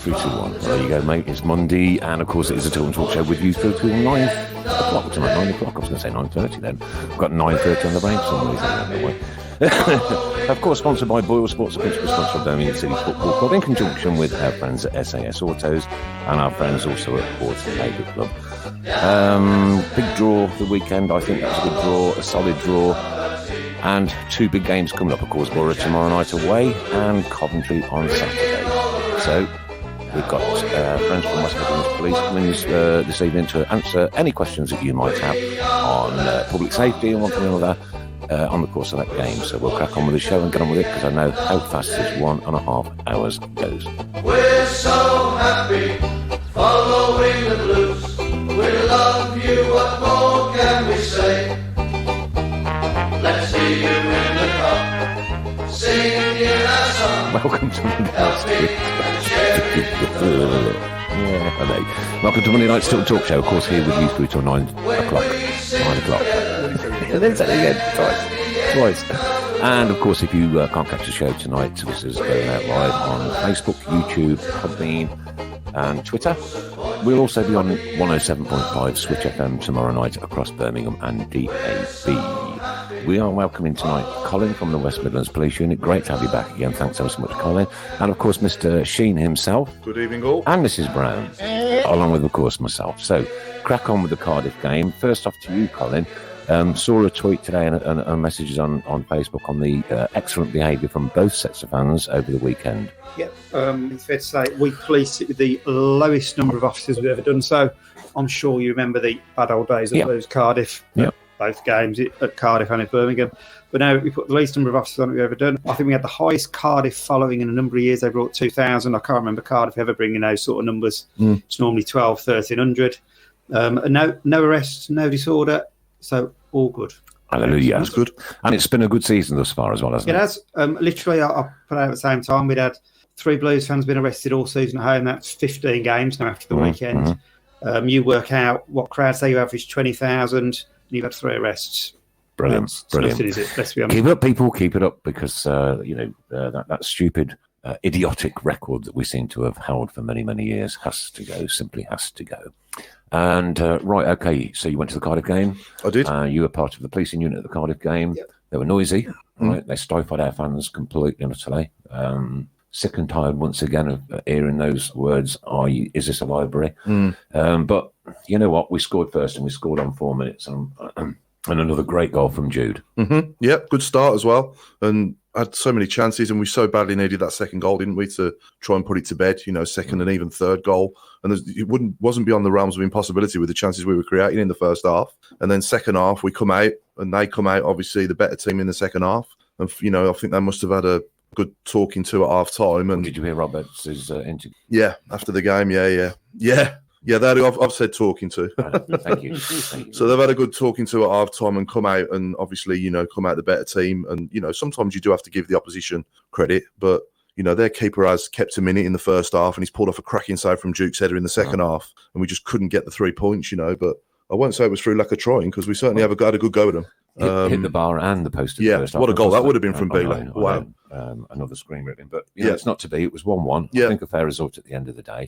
321. Well, there you go, mate. It's Monday, and of course it is a Tilton Talk Show with you through till 9 o'clock tonight. 9 o'clock. I was going to say 9:30 then. We've got 9:30 on the brain for some reason. I don't know why. Of course, sponsored by Boyle Sports, the principal sponsor of Birmingham City Football Club, in conjunction with our friends at SAS Autos and our friends also at Ports Labour Club. Big draw the weekend. I think that's a good draw, a solid draw. And two big games coming up, of course, Borough tomorrow night away and Coventry on Saturday. So we've got friends from West Midlands Police coming this evening to answer any questions that you might have on public safety and one thing or another on the course of that game. So we'll crack on with the show and get on with it, because I know how fast this 1.5 hours goes. We're so happy following the blues. We love you, what more can we say? Let's see you in the car, singing our song. Welcome to Monday Night's Welcome to Monday Night's Tilton Talk Show. Of course, here with you through till 9 o'clock. 9 o'clock. And then say it again twice. And of course, if you can't catch the show tonight, this is going out live on Facebook, YouTube, Podbean, and Twitter. We'll also be on 107.5 Switch FM tomorrow night across Birmingham and DAB. We are welcoming tonight Colin from the West Midlands Police Unit. Great to have you back again. Thanks ever so much, Colin. And of course, Mr. Sheen himself. Good evening, all. And Mrs. Browne, along with, of course, myself. So, crack on with the Cardiff game. First off to you, Colin. Saw a tweet today and messages on Facebook on the excellent behaviour from both sets of fans over the weekend. Yep, it's fair to say we policed it with the lowest number of officers we've ever done so. I'm sure you remember the bad old days of those Cardiff, both games at Cardiff and at Birmingham. But now we put the least number of officers on it we've ever done. I think we had the highest Cardiff following in a number of years. They brought 2,000. I can't remember Cardiff ever bringing those sort of numbers. It's normally 12, 1,300. And no arrests, no disorder. So all good. Hallelujah. That's good. And it's been a good season thus far as well, hasn't it? It has. Literally, I put out at the same time. We'd had 3 Blues fans been arrested all season at home. That's 15 games now after the weekend. You work out what crowd, say you average 20,000, and you've had 3 arrests. Brilliant. Brilliant. Nothing, is it? Let's be honest. Keep it up, people. Keep it up, because, that stupid, idiotic record that we seem to have held for many, many years has to go, simply has to go. And, right, okay, so you went to the Cardiff game. I did. You were part of the policing unit at the Cardiff game. Yep. They were noisy, right? They stifled our fans completely and utterly. Sick and tired once again of hearing those words, is this a library? But you know what? We scored first, and we scored on 4 minutes. And another great goal from Jude. Yep, good start as well. And had so many chances, and we so badly needed that second goal, didn't we, to try and put it to bed, second and even third goal. And it wasn't beyond the realms of impossibility with the chances we were creating in the first half. And then second half, we come out, and they come out, obviously, the better team in the second half. And, I think they must have had a good talking to at half time. And did you hear Roberts' interview? Yeah, after the game, yeah. I've said talking to. Thank you. So they've had a good talking to at half time and come out and obviously, come out the better team. And, sometimes you do have to give the opposition credit, but, their keeper has kept him in it in the first half, and he's pulled off a cracking save from Duke's header in the second half, and we just couldn't get the 3 points, but I won't say it was through lack of trying, because we certainly had a good go at them. Hit the bar and the post. What a goal that would have been from Beeler. Wow. Another screen ripping, but it's not to be. It was 1-1. I think a fair result at the end of the day,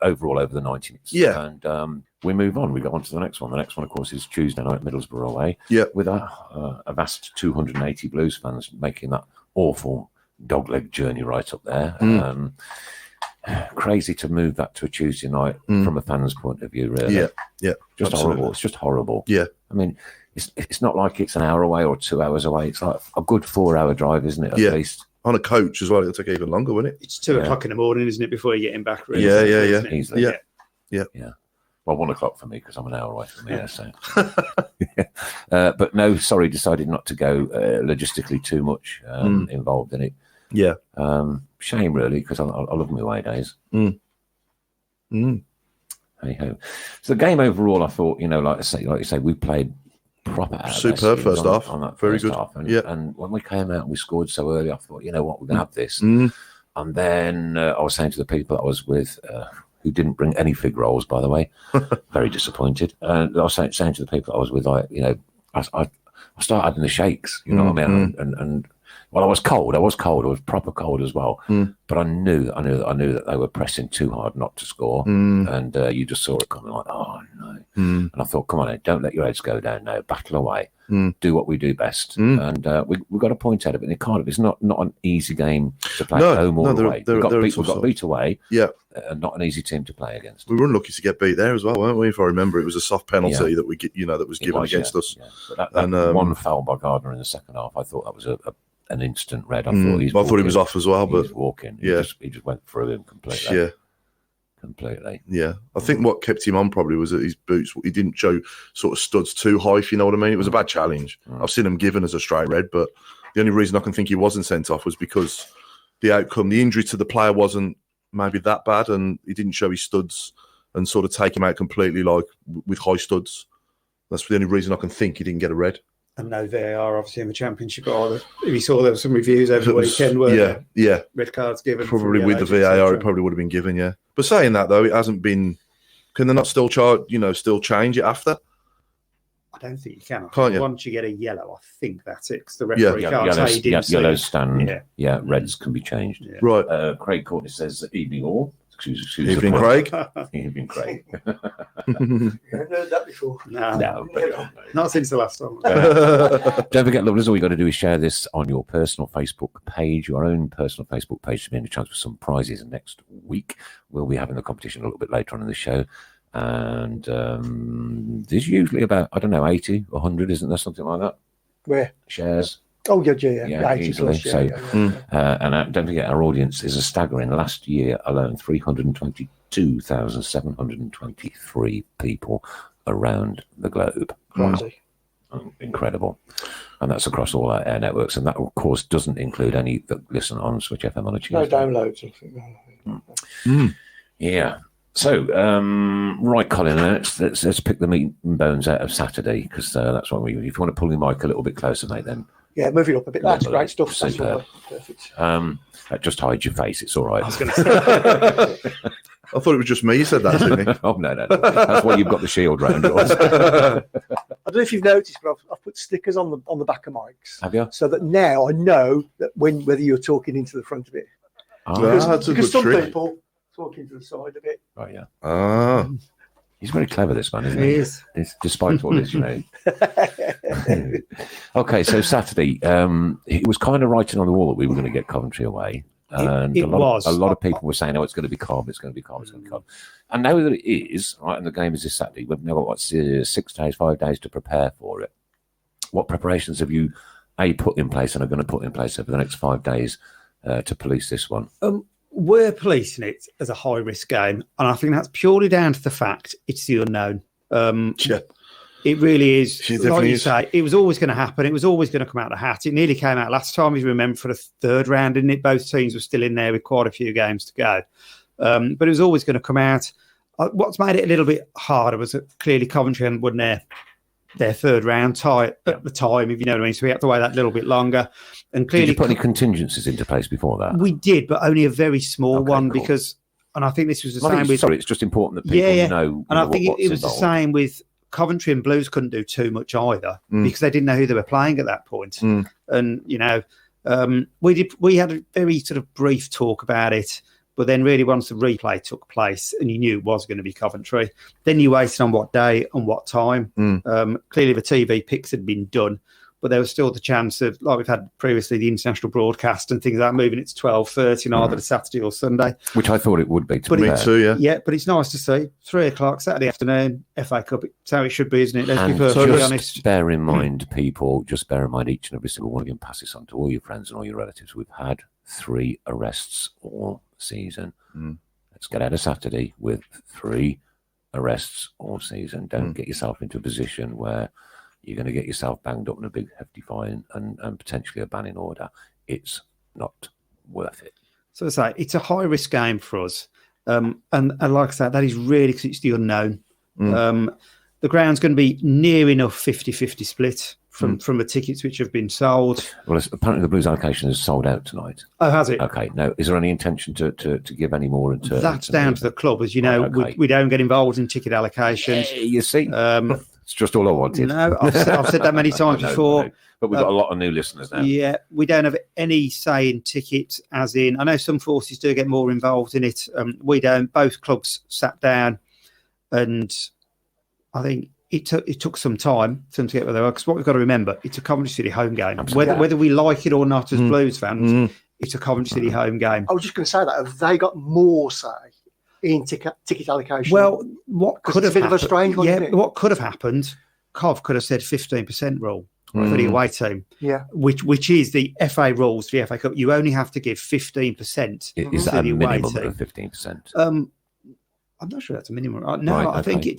overall over the 90 minutes. And we move on. We go on to the next one. The next one, of course, is Tuesday night, Middlesbrough away. With a vast 280 Blues fans making that awful dogleg journey right up there. Crazy to move that to a Tuesday night from a fan's point of view, really. Yeah. Just absolutely. horrible. It's just horrible. Yeah. I mean, it's not like it's an hour away or 2 hours away. It's like a good 4-hour drive, isn't it, at least? On a coach as well, it'll take even longer, won't it? It's 2 o'clock in the morning, isn't it, before you get him back? Really, yeah. Easily. Yeah. Well, 1 o'clock for me, because I'm an hour away from here. So, but no, sorry, decided not to go logistically too much involved in it. Yeah. Shame, really, because I love my away days. Hey ho. So the game overall, I thought, like you say, we played proper. Superb first half. On that very first good. Half. And, and when we came out and we scored so early, I thought, you know what, we're going to have this. And then I was saying to the people I was with, who didn't bring any fig rolls, by the way, very disappointed. And I was saying to the people I was with, I started having the shakes, you know what I mean? And Well, I was cold. I was proper cold as well. But I knew that they were pressing too hard not to score, and you just saw it coming like, oh no. And I thought, come on, don't let your heads go down now. Battle away. Do what we do best, and we got a point out of it. And Cardiff is not an easy game to play at home or away. We got beat away. Yeah, not an easy team to play against. We were unlucky to get beat there as well, weren't we? If I remember, it was a soft penalty that we get, that was given against us. Yeah. But that one foul by Gardner in the second half, I thought that was an instant red. I thought he was off as well, but walking. Yeah, he just went through him completely. Yeah. Completely. Yeah. I think what kept him on probably was that his boots, he didn't show sort of studs too high, if you know what I mean. It was a bad challenge. I've seen him given as a straight red, but the only reason I can think he wasn't sent off was because the outcome, the injury to the player wasn't maybe that bad, and he didn't show his studs and sort of take him out completely like with high studs. That's the only reason I can think he didn't get a red. And no VAR, obviously, in the Championship either. If you saw, there were some reviews over the weekend where red cards given. Probably with the VAR, it probably would have been given, yeah. But saying that, though, it hasn't been... Can they not still still change it after? I don't think you can. Can't you? Once you get a yellow, I think that's it. Because the referee can't say he didn't see yellows it. stand. Yeah, reds can be changed. Yeah. Right. Craig Courtney says, evening all. Evening, Craig. Evening, Craig. I've heard that before. No, but not since the last time. Don't forget, lovelies, all you got to do is share this on your personal Facebook page, your own personal Facebook page, to be in a chance for some prizes. And next week, we'll be having the competition a little bit later on in the show. And there's usually about, 80 or 100, isn't there? Something like that. Where? Shares. Oh, yeah. Easily. And don't forget, our audience is a staggering. Last year alone, 322,723 people around the globe. Crazy. Incredible. And that's across all our air networks. And that, of course, doesn't include any that listen on Switch FM on a Tuesday. No downloads. Yeah. So, right, Colin, let's pick the meat and bones out of Saturday, because that's what if you want to pull your mic a little bit closer, mate, then. Yeah, move it up a bit. That's great stuff. Superb. Perfect. That just hides your face. It's all right. I was going to say. I thought it was just me who said that to me. Oh, no. That's why you've got the shield round yours. I don't know if you've noticed, but I've put stickers on the back of mics. Have you? So that now I know that whether you're talking into the front of it. Because some trick. people talk into the side of it. Oh, yeah. He's very clever, this man, isn't he? He is. Despite all this, Okay, so Saturday, it was kind of writing on the wall that we were going to get Coventry away. And it was. A lot of people were saying, it's going to be calm, it's going to be calm, it's going to be calm. And now that it is, right, and the game is this Saturday, we've now got, 5 days to prepare for it. What preparations have you, put in place and are going to put in place over the next 5 days to police this one? We're policing it as a high-risk game, and I think that's purely down to the fact it's the unknown. It really is. Like you say, it was always going to happen. It was always going to come out of the hat. It nearly came out last time, if you remember, for the third round, didn't it? Both teams were still in there with quite a few games to go. But it was always going to come out. What's made it a little bit harder was that clearly Coventry hadn't won their third round tie at the time, if you know what I mean. So we had to wait that little bit longer. And clearly, did you put any contingencies into place before that? We did, but only a very small one, cool. Because, and I think this was the same with... Sorry, it's just important that people know. And I think it was the same with Coventry, and Blues couldn't do too much either because they didn't know who they were playing at that point. And, we had a very sort of brief talk about it. But then really once the replay took place and you knew it was going to be Coventry, then you waited on what day and what time. Clearly the TV picks had been done, but there was still the chance of, like we've had previously, the international broadcast and things like that, moving it to 12:30 on either Saturday or Sunday. Which I thought it would be. Me too, yeah. Yeah, but it's nice to see. 3 o'clock, Saturday afternoon, FA Cup. It's how it should be, isn't it? Let's be perfectly honest. Bear in mind, people, just bear in mind each and every single one of you, and pass this on to all your friends and all your relatives. We've had 3 arrests all season. Let's get out of Saturday with 3 arrests all season. Don't get yourself into a position where you're going to get yourself banged up in a big hefty fine and potentially a banning order. It's not worth it. So I say it's a high risk game for us, and like I said, that is really because it's the unknown. The ground's going to be near enough 50-50 split from the tickets which have been sold. Well, apparently the Blues allocation is sold out tonight. Oh, has it? Okay. Now, is there any intention to give any more? That's down to the club. As you know, we don't get involved in ticket allocation. You see. It's just all I wanted. No, I've said that many times before. But we've got a lot of new listeners now. Yeah, we don't have any say in tickets, as in, I know some forces do get more involved in it. We don't. Both clubs sat down, and I think it took some time for them to get where they were. Because what we've got to remember, it's a Coventry City home game. Whether we like it or not as Blues fans, it's a Coventry City home game. I was just going to say that. Have they got more say in ticket allocation? Well, what could have happened? Of a strange one, isn't it? What could have happened? Cov could have said 15% rule for the away team. Yeah, which is the FA rules for the FA Cup. You only have to give 15%. Is that a minimum of 15%? I'm not sure that's a minimum. No, Right, I think okay.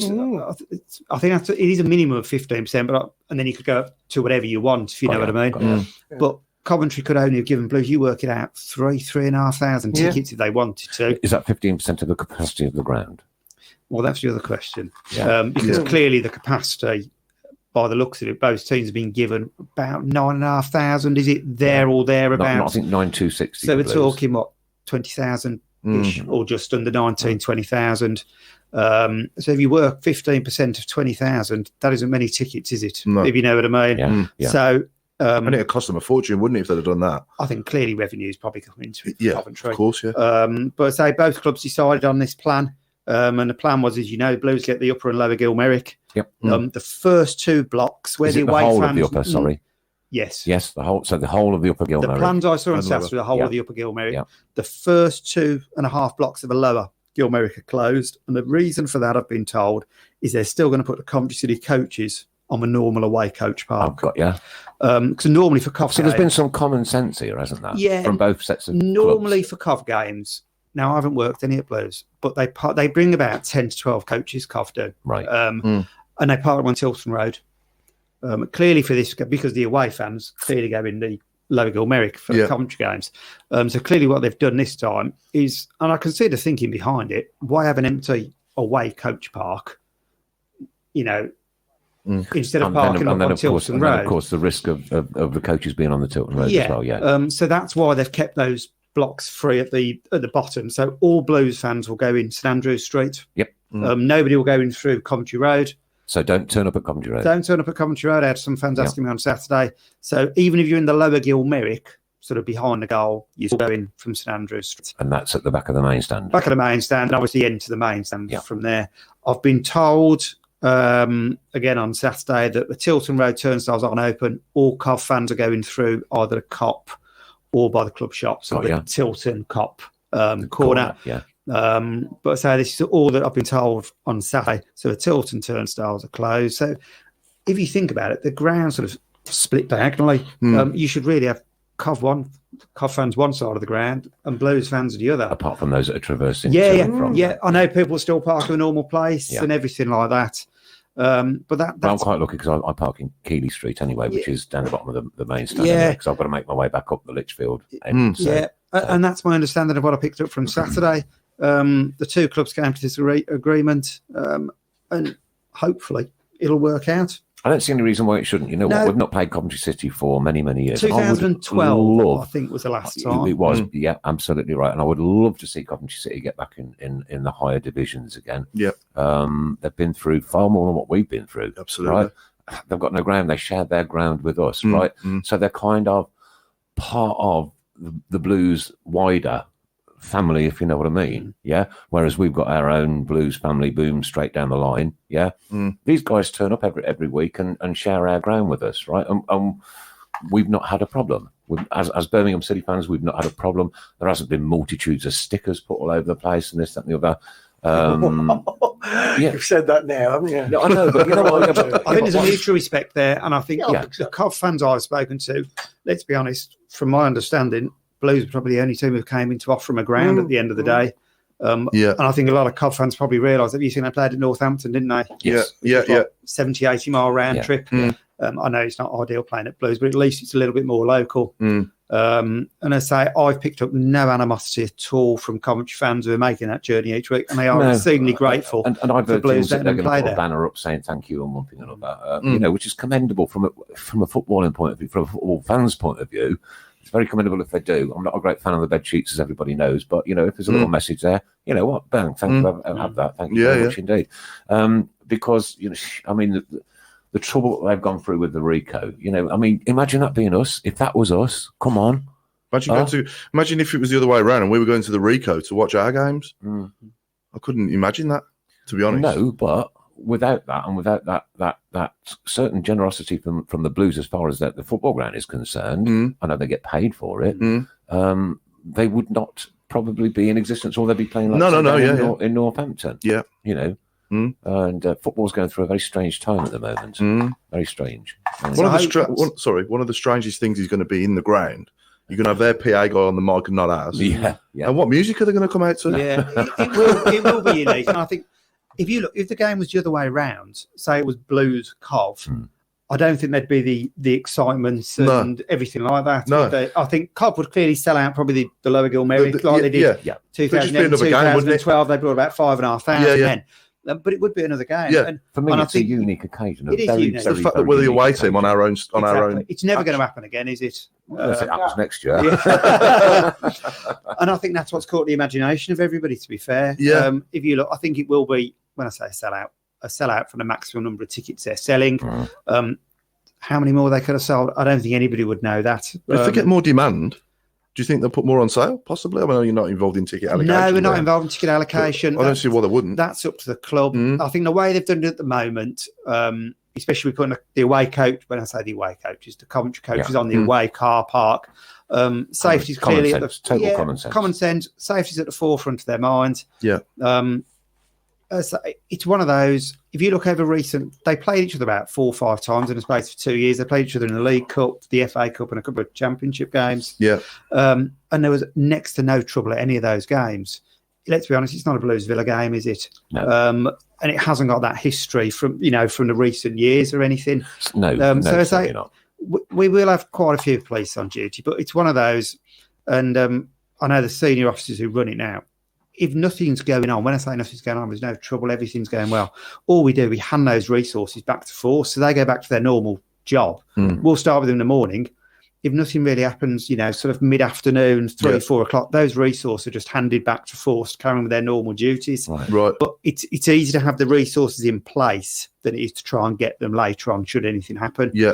I think it is a minimum of 15%, and then you could go up to whatever you want, if you know what I mean. But Coventry could only have given Blues, you work it out, 3,500 tickets if they wanted to. Is that 15% of the capacity of the ground? Well, that's the other question. Yeah. Because clearly the capacity, by the looks of it, both teams have been given about 9,500. Is it there or thereabouts? I think 9,260. So we're talking, what, 20,000 ish, or just under 20,000. So if you work 15% of 20,000, that isn't many tickets, is it? No. If you know what I mean. Yeah. So And it'd cost them a fortune, wouldn't it, if they'd have done that? I think clearly revenue is probably coming into it. Yeah, Coventry. of course, yeah. But say both clubs decided on this plan. And the plan was, as you know, Blues get the upper and lower Gilmerick. Yep. The first two blocks where Is the it the away whole fans. of the upper? Sorry. Yes. Yes, the whole of the upper The Gilmerick. plans I saw on And Saturday, the whole Yeah. of the upper Gilmerick. Yeah. The first 2.5 blocks of the lower Gilmerick are closed. And the reason for that, I've been told, is they're still going to put the Coventry City coaches on the normal away coach park. I've got you. Because normally for Cov So there's been some common sense here, hasn't there? Yeah. From both sets of normally clubs. for Cov games. Now I haven't worked any at Blues, but they bring about 10 to 12 coaches. Cov do, Right. And they park them on Tilton Road. Clearly for this, because the away fans clearly go in the Lower Gilmerick for the Coventry games. So clearly what they've done this time is, and I can see the thinking behind it, why have an empty away coach park, instead of parking up on Tilton Road? And then, of course, the risk of the coaches being on the Tilton Road as well, yeah. So that's why they've kept those blocks free at the bottom. So all Blues fans will go in St Andrews Street. Yep. Nobody will go in through Coventry Road. So don't turn up at Coventry Road. Don't turn up at Coventry Road. I had some fans asking me on Saturday. So even if you're in the Lower Gilmerick, sort of behind the goal, you're still going from St Andrews Street. And that's at the back of the main stand. Back of the main stand, and obviously into the main stand from there. I've been told, again on Saturday, that the Tilton Road turnstiles aren't open. All Cov fans are going through either the Cop or by the club shop, so the Tilton Cop corner. Yeah. But so this is all that I've been told on Saturday. So the Tilton turnstiles are closed. So if you think about it, the ground sort of split diagonally. You should really have Cov fans one side of the ground and Blues fans the other. Apart from those that are traversing. Yeah. I know people still park in a normal place and everything like that. But that's... Well, I'm quite lucky because I park in Keeley Street anyway, which is down the bottom of the main stand. Because I've got to make my way back up the Litchfield end. And that's my understanding of what I picked up from Saturday. The two clubs came to this agreement, and hopefully it'll work out. I don't see any reason why it shouldn't. You know what? We've not played Coventry City for many, many years. 2012, I think, was the last time. It was, yeah, absolutely right. And I would love to see Coventry City get back in the higher divisions again. Yeah. They've been through far more than what we've been through. Absolutely. Right? They've got no ground. They share their ground with us, right? So they're kind of part of the Blues wider family, if you know what I mean. Yeah. Whereas we've got our own Blues family, boom, straight down the line. Yeah. These guys turn up every week and share our ground with us, right? And we've not had a problem. As Birmingham City fans, we've not had a problem. There hasn't been multitudes of stickers put all over the place and this, that, and the other. You've said that now, haven't you? No, I know, but you know what? I think there's a mutual respect there, and I think the Cov fans I've spoken to, let's be honest, from my understanding, Blues were probably the only team who came in to offer them a ground at the end of the day. And I think a lot of Cov fans probably realise that you seen they played at Northampton, didn't they? Yes. 70, 80 mile round trip. I know it's not ideal playing at Blues, but at least it's a little bit more local. And I say I've picked up no animosity at all from Coventry fans who are making that journey each week, and they are exceedingly grateful. And I've heard Blues they're going to put there. a banner up saying thank you and one thing and another, which is commendable from a footballing point of view, from a football fans' point of view. It's very commendable if they do. I'm not a great fan of the bed sheets, as everybody knows, but if there's a little message there, you know what, bang, thank you, have that, thank you very much indeed. Because the trouble that they've gone through with the Rico. You know, I mean, imagine that being us. If that was us, come on. Imagine if it was the other way around and we were going to the Rico to watch our games. I couldn't imagine that, to be honest. No, but without that and without that certain generosity from the Blues as far as that the football ground is concerned, I know they get paid for it. They would not probably be in existence, or they'd be playing in Northampton. Yeah, you know. And football's going through a very strange time at the moment. Very strange. One of the strangest things is going to be in the ground. You're going to have their PA guy on the mic and not ours. Yeah. And what music are they going to come out to? Yeah, it will be unique. And I think if the game was the other way around, say it was Blues Cov, I don't think there'd be the excitement and everything like that. No. I think Cov would clearly sell out probably the Lower Gill Merrick like they did 2011, 2012. They brought about 5,500 men. But it would be another game. Yeah. And for me, it's a unique occasion. It is unique. The fact that we're the away team on our own. It's never going to happen again, is it? Unless it happens next year. And I think that's what's caught the imagination of everybody, to be fair. Yeah. If you look, I think it will be, when I say a sellout for the maximum number of tickets they're selling. How many more they could have sold, I don't think anybody would know that. If they get more demand, do you think they'll put more on sale? Possibly. I mean, you're not involved in ticket allocation. No, we're not involved in ticket allocation. I don't see why they wouldn't. That's up to the club. I think the way they've done it at the moment, especially with putting the away coach, when I say the away coaches, the commentary coaches on the away car park, safety's clearly total common sense. Common sense. Safety's at the forefront of their mind. Yeah. So it's one of those. If you look over they played each other about 4 or 5 times in the space of 2 years. They played each other in the League Cup, the FA Cup, and a couple of championship games. Yeah. And there was next to no trouble at any of those games. Let's be honest, it's not a Blues Villa game, is it? No. And it hasn't got that history from the recent years or anything. No. So not. We will have quite a few police on duty, but it's one of those. And I know the senior officers who run it now. If nothing's going on, when I say nothing's going on, there's no trouble, everything's going well. All we do, we hand those resources back to force, so they go back to their normal job. We'll start with them in the morning. If nothing really happens, sort of mid-afternoon, 3 or 4 o'clock, those resources are just handed back to force, carrying with their normal duties. Right. But it's easy to have the resources in place than it is to try and get them later on, should anything happen. Yeah.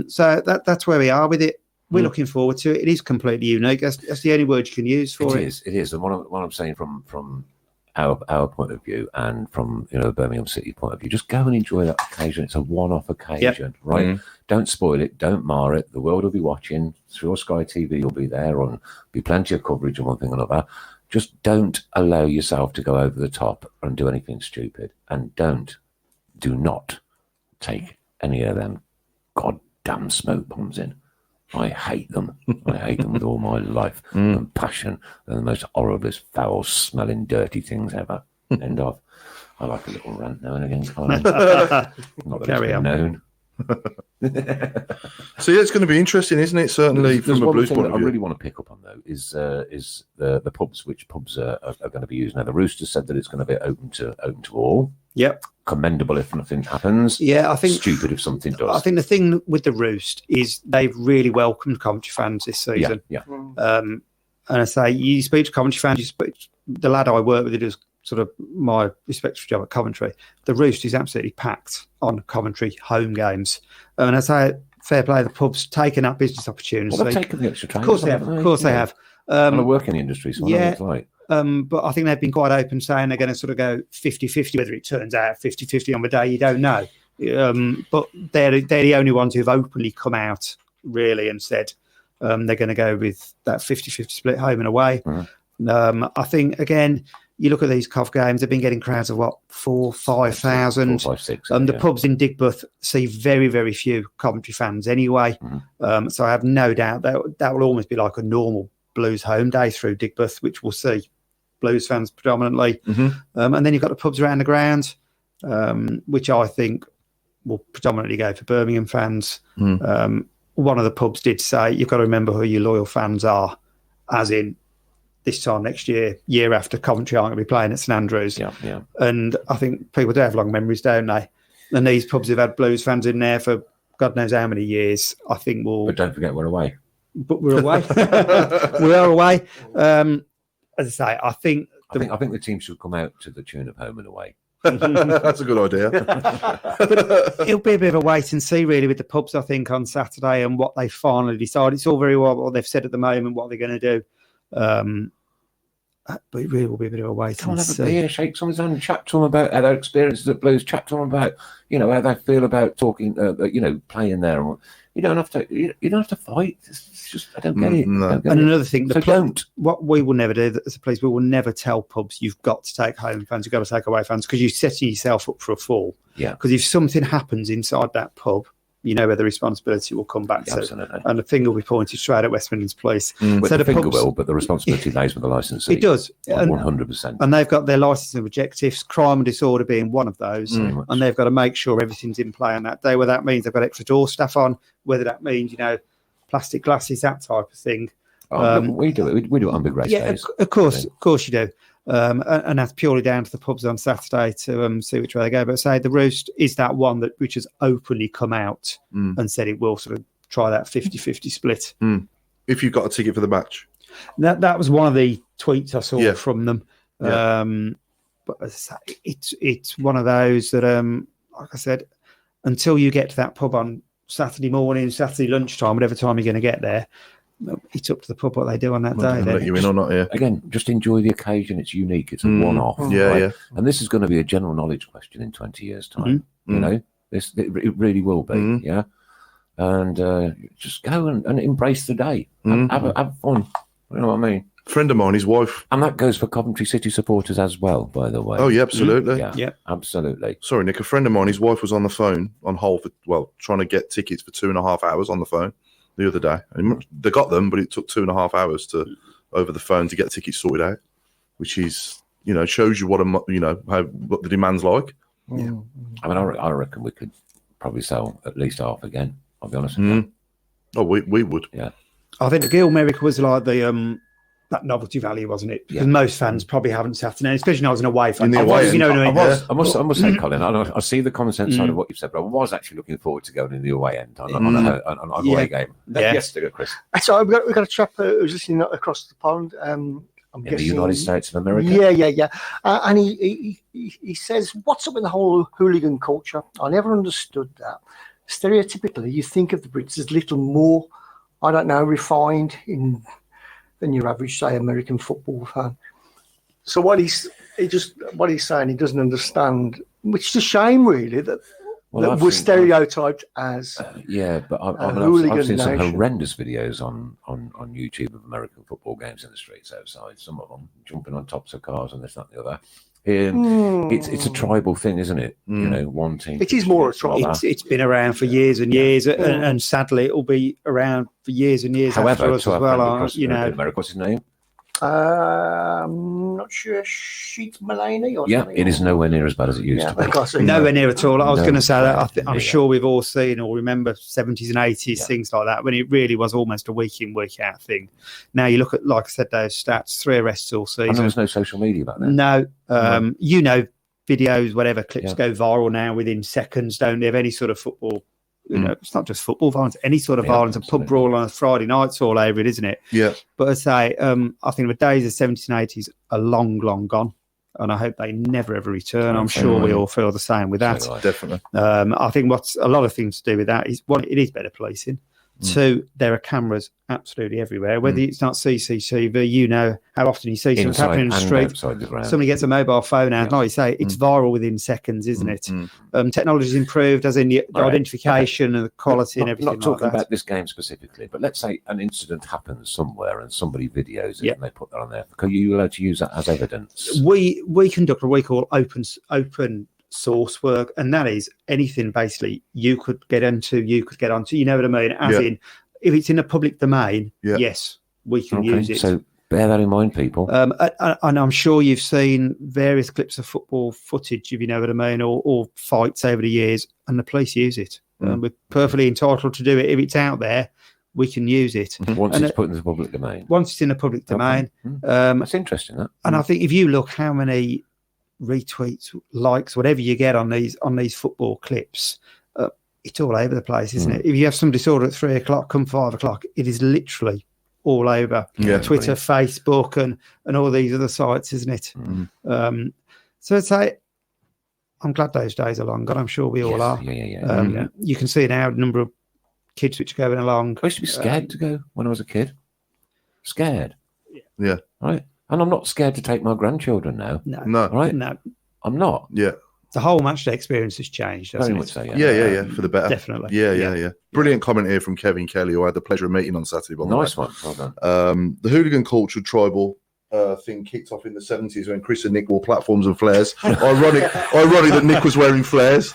So that's where we are with it. We're looking forward to it. It is completely unique. That's the only word you can use for it. It is. And what I'm saying from our point of view and from Birmingham City point of view, just go and enjoy that occasion. It's a one-off occasion, right? Don't spoil it. Don't mar it. The world will be watching. Through Sky TV, you'll be there, and be plenty of coverage and one thing or another. Just don't allow yourself to go over the top and do anything stupid. And do not take any of them goddamn smoke bombs in. I hate them. I hate them with all my life and passion. They're the most horriblest, foul-smelling, dirty things ever. End of. I like a little rant now and again. Not that Carry on. Known. So it's going to be interesting, isn't it? Certainly, from a Blues point of view. I really want to pick up on though is the pubs. Which pubs are going to be used now? The Roosters said that it's going to be open to all. Yep. Commendable if nothing happens. Yeah, I think stupid if something does. I think the thing with the Roost is they've really welcomed commentary fans this season. Yeah. And I say you speak to commentary fans. The lad I work with who does sort of my respective job at commentary. The Roost is absolutely packed on commentary home games. And I say fair play. The pub's taken that business opportunity. Well, they've taken the extra time. Of course they have. Of course they have. I work in the industry, so I know what it's like. But I think they've been quite open saying they're going to sort of go 50-50, whether it turns out 50-50 on the day, you don't know. But they're the only ones who've openly come out, really, and said they're going to go with that 50-50 split home and away. I think, again, you look at these COF games, they've been getting crowds of, 4,000-5,000. 4, 5, 6. The pubs in Digbeth see very, very few commentary fans anyway. So I have no doubt that will almost be like a normal Blues home day through Digbeth, which we'll see Blues fans predominantly. And then you've got the pubs around the ground, which I think will predominantly go for Birmingham fans. One of the pubs did say, you've got to remember who your loyal fans are, as in this time next year after Coventry aren't going to be playing at St Andrews. Yeah. And I think people do have long memories, don't they? And these pubs have had Blues fans in there for God knows how many years. I think But don't forget we're away. But we're away. We are away. As I say, I think the team should come out to the tune of home and away. That's a good idea. It'll be a bit of a wait and see, really, with the pubs, I think, on Saturday and what they finally decide. It's all very well what they've said at the moment, what they're going to do. But it really will be a bit of a wait Come on, and have see. a beer, shake someone's hand, chat to them about how their experiences at Blues, chat to them about, how they feel about talking, playing there. You don't have to. You don't have to fight. It's just I don't get it. No. Don't get And it. another thing, So don't. what we will never do as a police, we will never tell pubs you've got to take home fans, you've got to take away fans, because you're setting yourself up for a fall. Yeah. Because if something happens inside that pub, you know where the responsibility will come back to. Absolutely. And the finger will be pointed straight at West Midlands Police. But So the finger pubs- will, but the responsibility lies with the licensee. It does. And, 100%. and they've got their licensing objectives, crime and disorder being one of those. And they've got to make sure everything's in play on that day, whether that means they've got extra door staff on, whether that means, plastic glasses, that type of thing. We do it. We do it on big race days. Of course you do. And that's purely down to the pubs on Saturday to see which way they go. But say the Roost is that one which has openly come out and said it will sort of try that 50-50 split. If you've got a ticket for the match. That was one of the tweets I saw from them. Yeah. But as I say, it's one of those that, like I said, until you get to that pub on Saturday morning, Saturday lunchtime, whatever time you're going to get there, it's up to the pub what they do on that day. Let you in or not, yeah. Again, just enjoy the occasion. It's unique. It's a one-off. Yeah. And this is going to be a general knowledge question in 20 years' time. It really will be. Yeah. And just go and embrace the day. Have fun. You know what I mean? Friend of mine, his wife. And that goes for Coventry City supporters as well, by the way. Oh, yeah, absolutely. Yeah, absolutely. Sorry, Nick. A friend of mine, his wife was on the phone on hold trying to get tickets for 2.5 hours on the phone the other day. And they got them, but it took 2.5 hours over the phone to get tickets sorted out, which is, shows you what the demand's like. Yeah. I mean, I reckon we could probably sell at least half again. I'll be honest with you. Oh, we would. Yeah. I think the Gil Merrick was like the that novelty value, wasn't it? Because most fans probably haven't sat in, especially when I was an away fan. In the away you know what I mean? I must say, Colin, I see the common sense side of what you've said, but I was actually looking forward to going in the away end on an away game. Yes, Chris. So we've got a chap who's listening across the pond. I'm in the United States of America. Yeah. And he says, "What's up with the whole hooligan culture? I never understood that. Stereotypically, you think of the Brits as little more, I don't know, refined than your average, say, American football fan." So what he's saying, he doesn't understand, which is a shame, really, that we're stereotyped as but I've seen some horrendous videos on YouTube of American football games in the streets outside. Some of them jumping on tops of cars and this, that, and the other. It's a tribal thing, isn't it? One team. It is more a tribal. It's been around for years and years, and sadly, it will be around for years and years. However, after us as well, America, what's his name? I'm not sure. Sheet Mulaney or something. It is nowhere near as bad as it used to be. Nowhere near at all. I was going to say that. I'm sure we've all seen or remember 70s and 80s things like that when it really was almost a week in, week out thing. Now you look at, like I said, those stats: 3 arrests all season. And there was no social media back then. No, videos, whatever clips go viral now within seconds. Don't they? Have any sort of football. It's not just football violence, any sort of violence. Absolutely. A pub brawl on a Friday night's all over it, isn't it? Yeah. But I say, I think the days of 70s and 80s are long, long gone. And I hope they never, ever return. I'm sure we all feel the same with that. Definitely. I think what's a lot of things to do with that is, one, it is better policing. 2, there are cameras absolutely everywhere. Whether it's not CCTV, how often you see something happening in the street. Somebody gets a mobile phone out, like you say, it's viral within seconds, isn't it? Technology's improved, as in the identification and the quality and everything. Not talking about this game specifically, but let's say an incident happens somewhere and somebody videos it and they put that on there. Are you allowed to use that as evidence? We conduct what we call open source work, and that is anything basically you could get onto, you know what I mean? As in, if it's in the public domain, yes, we can use it. So bear that in mind, people. And I'm sure you've seen various clips of football footage, if you know what I mean, or fights over the years, and the police use it. We're perfectly entitled to do it. If it's out there, we can use it. Once it's put in the public domain. Once it's in the public domain. That's interesting, that. And I think if you look how many retweets, likes, whatever you get on these football clips, it's all over the place, isn't it? If you have some disorder at 3 o'clock, come 5 o'clock, it is literally all over Twitter, Facebook, and all these other sites, isn't it? So I'd say I'm glad those days are long, and I'm sure we all are. Yeah. You can see now the number of kids which are going along. I used to be scared to go when I was a kid. Scared. Yeah. Right. And I'm not scared to take my grandchildren now. No. Right? No. I'm not. Yeah. The whole match day experience has changed, Very hasn't much it? so, Yeah, for the better. Definitely. Yeah. Brilliant comment here from Kevin Kelly, who I had the pleasure of meeting on Saturday. By the Nice way. one. Well done. The hooligan culture tribal thing kicked off in the 70s when Chris and Nick wore platforms and flares. Ironic that Nick was wearing flares.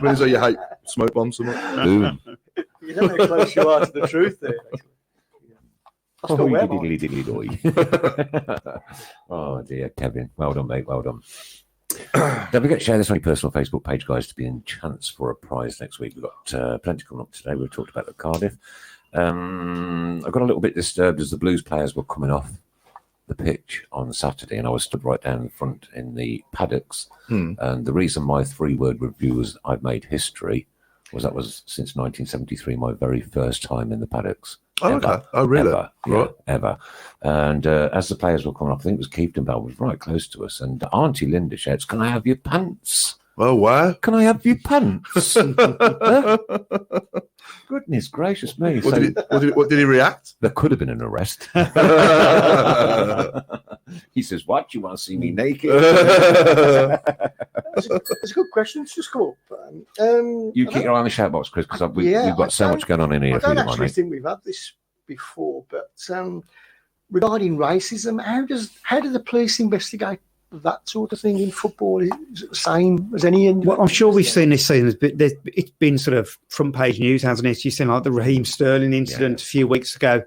Really, so you hate smoke bombs so much? Boom. You know how close you are to the truth there. I still wear mine. Diddly-diddly-doy. Oh, dear, Kevin. Well done, mate. Well done. Don't forget to share this on your personal Facebook page, guys, to be in chance for a prize next week. We've got plenty coming up today. We've talked about the Cardiff. I got a little bit disturbed as the Blues players were coming off the pitch on Saturday, and I was stood right down in front in the paddocks. And the reason my 3-word review was I've made history was that was since 1973, my very first time in the paddocks. Oh, Ever. okay. Oh, really? Ever. Right. Yeah, ever. And as the players were coming up, I think it was Keefton Bell was right close to us, and Auntie Linda shouts, "Can I have your pants? Oh, wow. Can I have your pants?" Goodness gracious me. What did he react? There could have been an arrest. He says, "What? You want to see me naked?" That's a good question. It's just come up. You keep your eye on the shout box, Chris, because we've got so much going on in here. I don't actually think we've had this before, but regarding racism, how do the police investigate that sort of thing in football? Is it the same as any? Well, I'm sure we've seen this season, but it's been sort of front page news, hasn't it? You've seen like the Raheem Sterling incident a few weeks ago.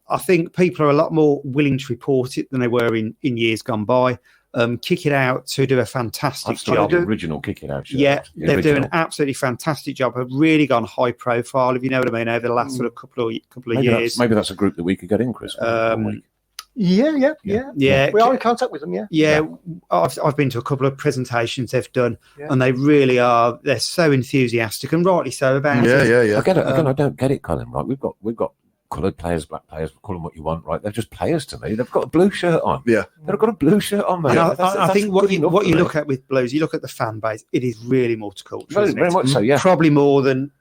I think people are a lot more willing to report it than they were in years gone by. Kick It Out to do a fantastic job. The original Kick It Out show. Yeah, they're doing an absolutely fantastic job. Have really gone high profile, if you know what I mean, over the last sort of couple of years. Maybe that's a group that we could get in, Chris. Yeah. We are in contact with them. Yeah. I've been to a couple of presentations they've done, and they really are. They're so enthusiastic, and rightly so about it. Yeah. I get it. Again, I don't get it, Colin. Right? We've got coloured players, black players, call them what you want, right? They're just players to me. They've got a blue shirt on. Yeah. They've got a blue shirt on, mate. I think what you look at with Blues, you look at the fan base, it is really multicultural. Very much so, yeah. Probably more than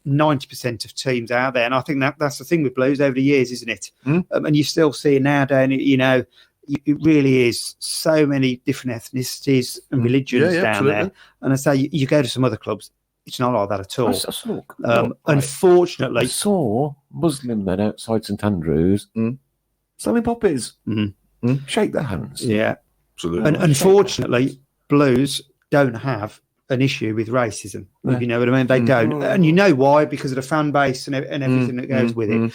90% of teams out there. And I think that's the thing with Blues over the years, isn't it? And you still see now, down, it really is so many different ethnicities and religions down absolutely. there. And I say, you go to some other clubs, it's not like that at all. I Unfortunately, I saw Muslim men outside St Andrews selling poppies. Shake their hands. Yeah, absolutely. And unfortunately, Blues don't have an issue with racism. If you know what I mean, they don't, and you know why, because of the fan base and everything that goes with it.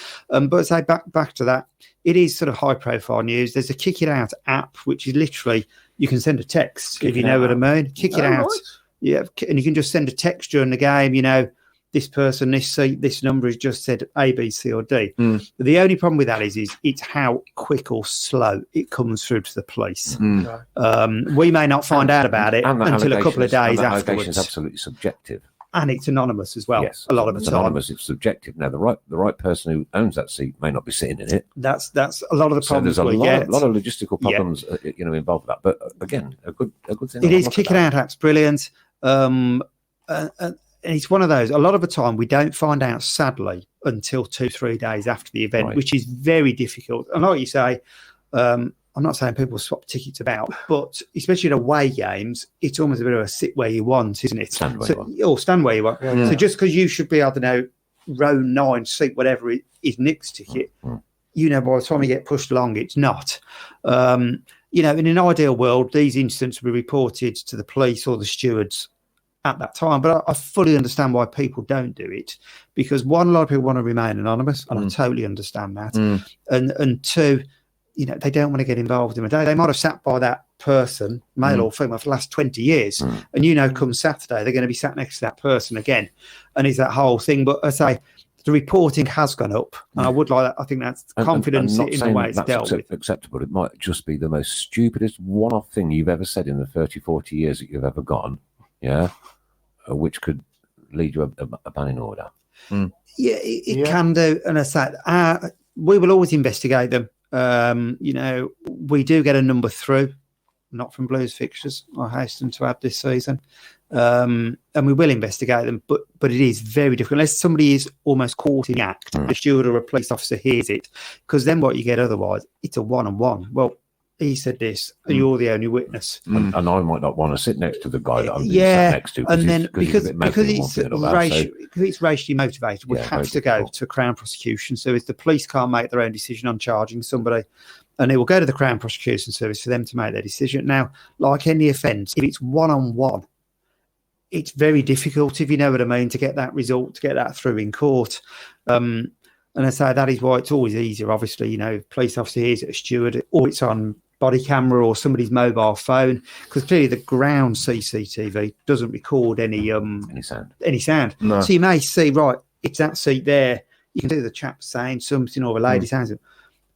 But say back to that, it is sort of high profile news. There's a Kick It Out app, which is literally you can send a text if you know what I mean. Kick It Out. Right. Yeah, and you can just send a text during the game, this person, this number has just said A, B, C, or D. But the only problem with that is it's how quick or slow it comes through to the police. We may not find out about it until a couple of days afterwards. It's absolutely subjective. And it's anonymous as well. Yes, a lot of the time. Anonymous, it's subjective. Now, the right person who owns that seat may not be sitting in it. That's a lot of the problems. So there's a lot of logistical problems, involved with that. But again, a good thing. It is. Kick It Out app's brilliant. And it's one of those, a lot of the time we don't find out, sadly, until 2-3 days after the event, which is very difficult. And like you say, I'm not saying people swap tickets about, but especially at away games, it's almost a bit of a sit where you want, isn't it? Stand where you want. Or stand where you want. So just because you should be, I don't know, row 9, seat whatever is Nick's ticket, by the time you get pushed along, it's not. In an ideal world, these incidents will be reported to the police or the stewards at that time. But I fully understand why people don't do it, because one, a lot of people want to remain anonymous, and I totally understand that. And two, they don't want to get involved in a day. They might have sat by that person, male or female, for the last 20 years. And, come Saturday, they're going to be sat next to that person again. And it's that whole thing. But I say, the reporting has gone up. And I would like that. I think that's confidence in the way it's dealt with. Acceptable. It might just be the most stupidest one-off thing you've ever said in the 30, 40 years that you've ever gone. Yeah. Which could lead you a banning order. Yeah, it can do. And I said, we will always investigate them. We do get a number through not from Blues fixtures, I hasten to add, this season. And we will investigate them, but it is very difficult unless somebody is almost caught in the act. A steward or a police officer hears it, because then what you get otherwise, it's a one-on-one. Well, he said this, and you're the only witness. And I might not want to sit next to the guy that I'm being Yeah, sat next to. and then because it's it's racially motivated, we Yeah, have very to go difficult. to Crown prosecution. So if the police can't make their own decision on charging somebody, and it will go to the Crown Prosecution Service for them to make their decision. Now, like any offence, if it's one-on-one, it's very difficult, if you know what I mean, to get that result, to get that through in court. And I say that is why it's always easier, obviously, you know, if a police officer hears it, a steward, or it's on body camera or somebody's mobile phone, because clearly the ground CCTV doesn't record any sound. No. So you may see, right, it's that seat there. You can see the chap saying something or a lady saying something,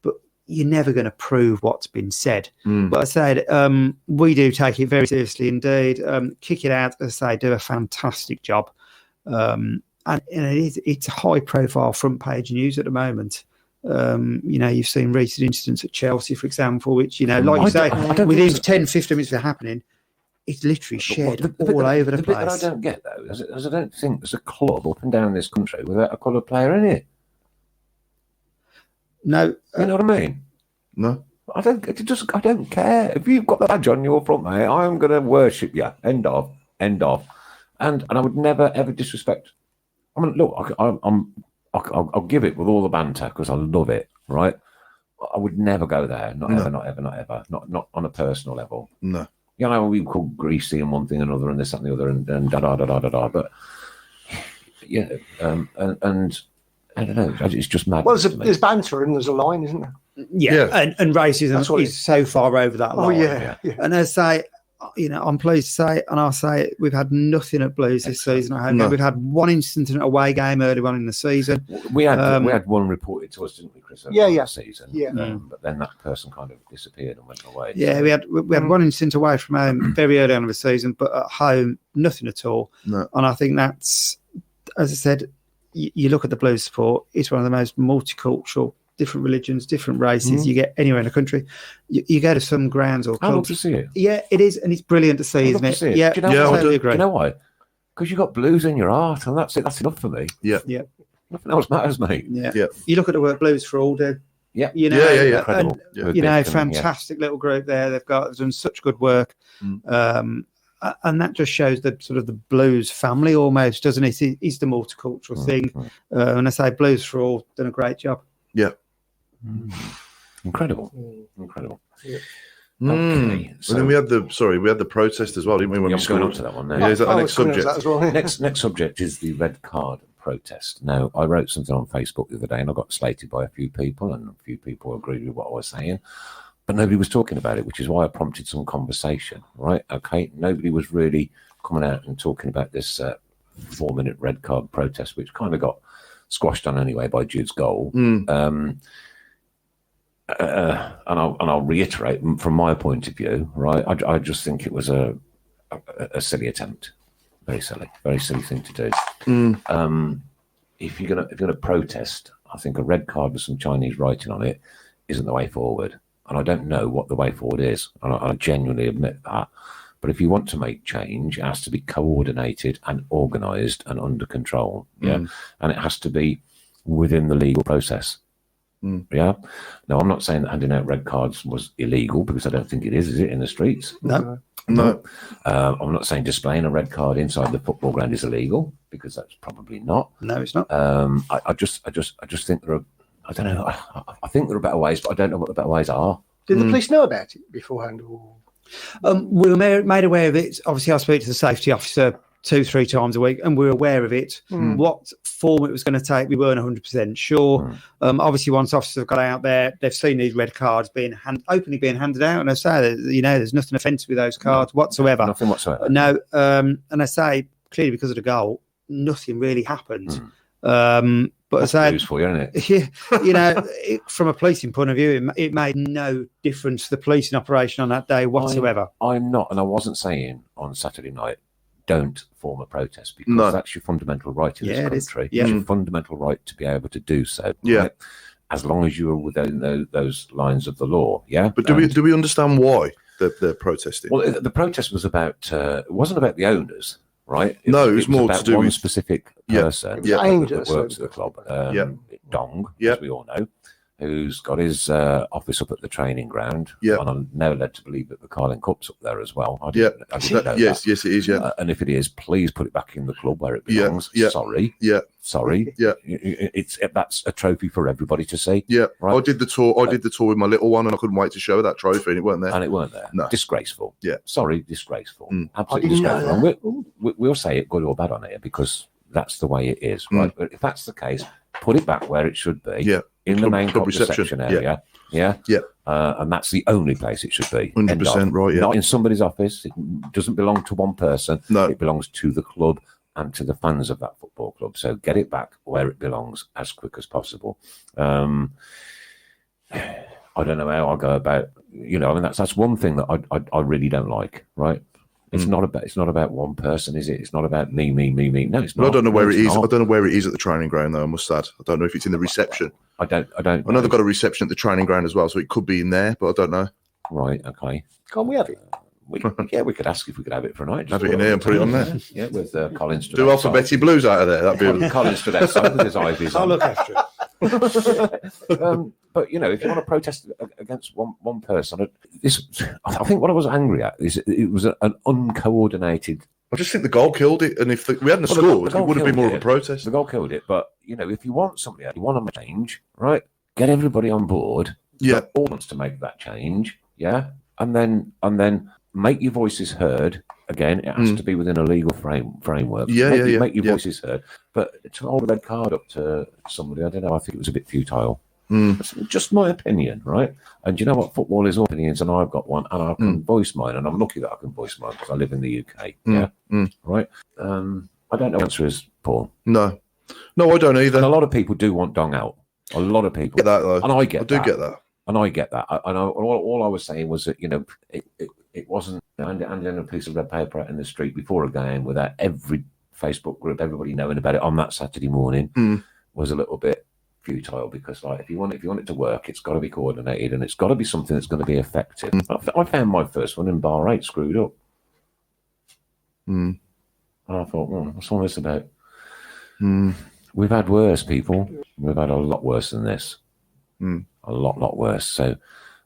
but you're never going to prove what's been said. But I said, we do take it very seriously indeed. Kick It Out, as I say, do a fantastic job. And it's a high profile front page news at the moment. You know, you've seen recent incidents at Chelsea, for example, which, you know, like you say, within 10, 15 minutes of happening, it's literally shared all over the place. Bit that I don't get, though, is I don't think there's a club up and down this country without a coloured player in it. No. You know what I mean? No. I don't care. If you've got the badge on your front, mate, I'm going to worship you. End of. And I would never, ever disrespect. I mean, look, I'll give it with all the banter because I love it, right? I would never go there. Not ever. Not on a personal level. No. You know, we call greasy and one thing and another and this and the other and da. But, yeah, and I don't know. It's just mad. Well, there's banter and there's a line, isn't there? Yeah. And racism is so far over that line. Oh, yeah. And I say, you know, I'm pleased to say, and I'll say it, we've had nothing at Blues this season. I hope we've had one incident in an away game early on in the season. We had one reported to us, didn't we, Chris? Yeah. Season. Yeah. But then that person kind of disappeared and went away. Yeah, we had one incident away from home very early on in the season, but at home, nothing at all. No. And I think that's, as I said, you look at the Blues support, it's one of the most multicultural, different religions, different races you get anywhere in the country. You go to some grounds or clubs. I love to see it. Yeah, it is, and it's brilliant to see, isn't it? Yeah, do you know I totally agree. Do you know why? Because you got blues in your heart, and that's it. That's enough for me. Yeah. Nothing else matters, mate. Yeah. You look at the work Blues for All do. Yeah. You know, Yeah. Incredible. And, you know, fantastic little group there. They've done such good work. And that just shows the sort of the Blues family almost, doesn't it? It's the multicultural thing. And I say Blues for All done a great job. Yeah. Incredible. Yeah. Okay, So then we had the protest as well, didn't we? When I'm we going on to that one now. Yeah, is that the next subject? That as well, yeah. Next subject is the red card protest. Now, I wrote something on Facebook the other day and I got slated by a few people and a few people agreed with what I was saying, but nobody was talking about it, which is why I prompted some conversation, right? Okay, nobody was really coming out and talking about this 4-minute red card protest, which kind of got squashed on anyway by Jude's goal. And I'll reiterate from my point of view, right? I just think it was a silly attempt, very silly thing to do. If you're gonna protest, I think a red card with some Chinese writing on it isn't the way forward. And I don't know what the way forward is, and I genuinely admit that. But if you want to make change, it has to be coordinated and organised and under control. Yeah, and it has to be within the legal process. Yeah. Now, I'm not saying that handing out red cards was illegal because I don't think it is it in the streets? No. I'm not saying displaying a red card inside the football ground is illegal because that's probably not. No, it's not. I just think there are. I don't know. I think there are better ways, but I don't know what the better ways are. Did the police know about it beforehand? Or? We were made aware of it. Obviously, I spoke to the safety officer 2-3 times a week, and we were aware of it. What form it was going to take, we weren't 100% sure. Obviously, once officers got out there, they've seen these red cards openly being handed out, and I say, you know, there's nothing offensive with those cards whatsoever. Nothing whatsoever. No, and I say clearly because of the goal, nothing really happened. But that's I say, news for you, isn't it? Yeah, you know, from a policing point of view, it made no difference to the policing operation on that day whatsoever. I'm not, and I wasn't saying on Saturday night, don't form a protest because that's your fundamental right in this country. It's your fundamental right to be able to do so. Yeah. Right? As long as you are within those lines of the law. Yeah. But do we understand why? they're protesting. Well, the protest was about. It wasn't about the owners, right? No, it was more about to do one with specific Yeah. person Yeah. that works at the club. Yeah. Dong, Yeah. as we all know, who's got his office up at the training ground. Yeah. And I'm now led to believe that the Carling Cup's up there as well. I Yeah. didn't know Yes, that. yes, it is. Yeah. And if it is, please put it back in the club where it Yeah, belongs. yeah. Sorry. Yeah. Sorry. Yeah. That's a trophy for everybody to see. Yeah. Right. I did the tour. I did the tour with my little one, and I couldn't wait to show her that trophy, and it weren't there. And it weren't there. No. Disgraceful. Yeah. Sorry, disgraceful. Mm. Absolutely I didn't know disgraceful. And we'll say it good or bad on it because that's the way it is, right? But if that's the case, put it back where it should be. Yeah. In the Club- main club club reception. reception area. Yeah. Yeah. And that's the only place it should be. 100% right, yeah. Not in somebody's office. It doesn't belong to one person. No. It belongs to the club and to the fans of that football club. So get it back where it belongs as quick as possible. I don't know how I go about, that's one thing that I really don't like, right? It's not about one person, is it? It's not about me. No, it's not. Well, I don't know where No, it it's is. not. I don't know where it is at the training ground, though. I must add, I don't know if it's in the reception. I don't. I know they've got a reception at the training ground as well, so it could be in there, but I don't know. Right. Okay. Can't we have it? We could ask if we could have it for a night. Have it in here and put it on there. Yeah, with Colin stood Do outside. Alphabetti Blues out of there. That'd be. Colin stood outside with his ivies I'll on. look after it. But if you want to protest against one person, I think what I was angry at is it was an uncoordinated. I just think the goal killed it, and if we hadn't Well, the scored, goal it would have been killed more of a it. protest. The goal killed it, but if you want something, you want to change, right? Get everybody on board. Yeah. That all wants to make that change, yeah, and then make your voices heard. Again, it has to be within a legal framework. Yeah, Make your yeah. voices heard. But to hold a red card up to somebody, I don't know. I think it was a bit futile. Mm. That's just my opinion, right? And you know what? Football is all opinions, and I've got one, and I can voice mine, and I'm lucky that I can voice mine because I live in the UK. Yeah, right. I don't know. The answer is Paul. No, I don't either. And a lot of people do want Dong out. A lot of people. Get that though. And I get I do that. get that. And I get that. All I was saying was that it wasn't handing a piece of red paper out in the street before a game without every Facebook group, everybody knowing about it on that Saturday morning was a little bit futile because, if you want it to work, it's got to be coordinated and it's got to be something that's going to be effective. I found my first one in bar 8 screwed up. And I thought, what's all this about? We've had worse, people. We've had a lot worse than this. A lot worse. So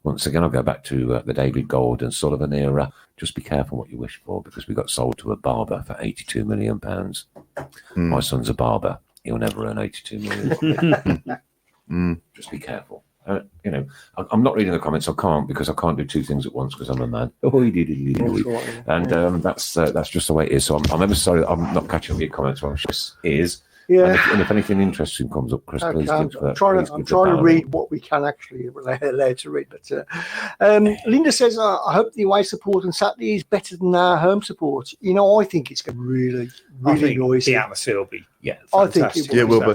once again, I'll go back to the David Gold and Sullivan era. Just be careful what you wish for because we got sold to a barber for £82 million. My son's a barber. He'll never earn 82 million. Just be careful. I'm not reading the comments. I can't because I can't do two things at once because I'm a man. And that's just the way it is. So I'm ever sorry that I'm not catching up your comments. I'm just is. Yeah. And if anything interesting comes up, Chris, please. I'm give trying the to bell. read what we can actually allowed to read. But Linda says, I hope the away support on Saturday is better than our home support. I think it's going to be really noisy. The atmosphere will be I think fantastic. it will be.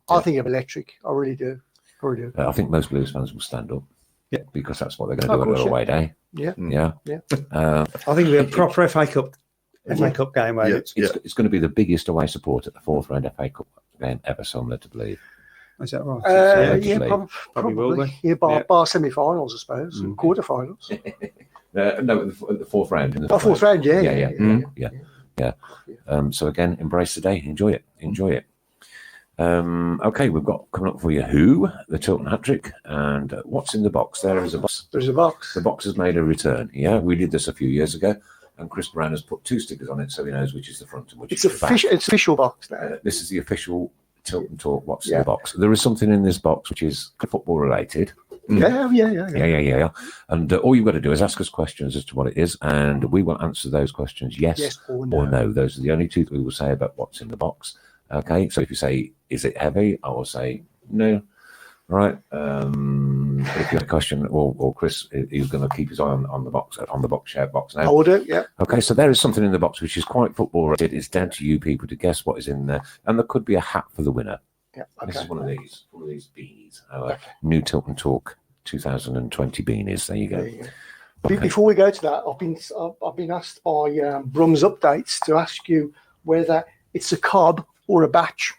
I think it'll be electric. I really do. I think most Blues fans will stand up. Yeah. Because that's what they're going to do Of on course, their away day. Yeah. Yeah. I think it'll be a proper FA Cup game where Yeah. It's going to be the biggest away support at the fourth round FA Cup game ever, so I'm led to believe. is that right? Probably will be. Yeah, bar semi-finals, I suppose, and quarter-finals. No, at the fourth round. In the Fourth round, yeah. So again, embrace the day. Enjoy it. Okay, we've got coming up for you Who, the Tilton hat-trick, and what's in the box. There is a box. There's a box. The box has made a return. Yeah, we did this a few years ago, and Chris Browne has put 2 stickers on it so he knows which is the front and which It's is the back. It's official box now. This is the official Tilton Talk What's in the Box. There is something in this box which is football related. Yeah. And all you've got to do is ask us questions as to what it is, and we will answer those questions yes or no. Those are the only two that we will say about what's in the box. Okay, so if you say, is it heavy? I will say no. Right. If you have a question, or Chris, he's going to keep his eye on the box, shout box now. I will do, yeah. Okay, so there is something in the box which is quite football related. It's down to you people to guess what is in there, and there could be a hat for the winner. Yeah, This is one of these beanies. Our new Tilton Talk 2020 beanies. There you go. There you go. Before we go to that, I've been asked by Brum's Updates to ask you whether it's a cob or a batch.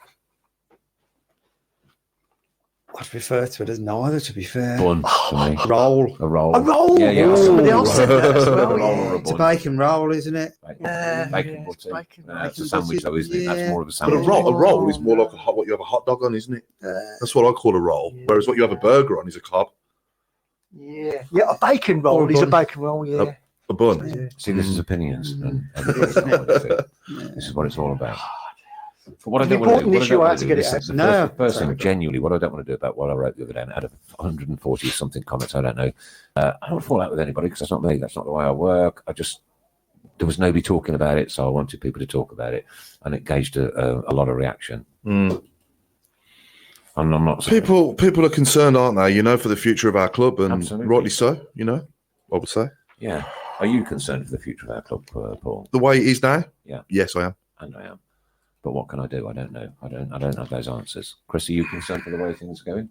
I'd refer to it as neither, to be fair. Bun for me. Roll. A roll. A roll. Yeah, yeah. Somebody else said that as A well. roll or a It's a bun. bacon roll, isn't it? Bacon it's butty. bacon. That's a Bacon sandwich, butty, though, isn't it? That's yeah. more of a But sandwich. a roll is more like what you have a hot dog on, isn't it? That's what I call a roll. Whereas what you have a burger on is a cob, Yeah, a bacon roll Or a is a bun. bacon roll. Yeah. a bun. See, this is opinions. And everybody's not what they think. This is what it's all about. But what I It's don't an want to do, important issue, I had to get it out. the No. first thing, genuinely, what I don't want to do about what I wrote the other day, and out of 140 something comments, I don't know. I don't want to fall out with anybody because that's not me. That's not the way I work. There was nobody talking about it, so I wanted people to talk about it, and it gauged a lot of reaction. Mm. And I'm not People are concerned, aren't they? For the future of our club, and Absolutely. rightly so. I would say Yeah. Are you concerned for the future of our club, Paul? the way it is now. Yeah. Yes, I am. And I am. But what can I do? I don't know. I don't have those answers. Chris, are you concerned for the way things are going?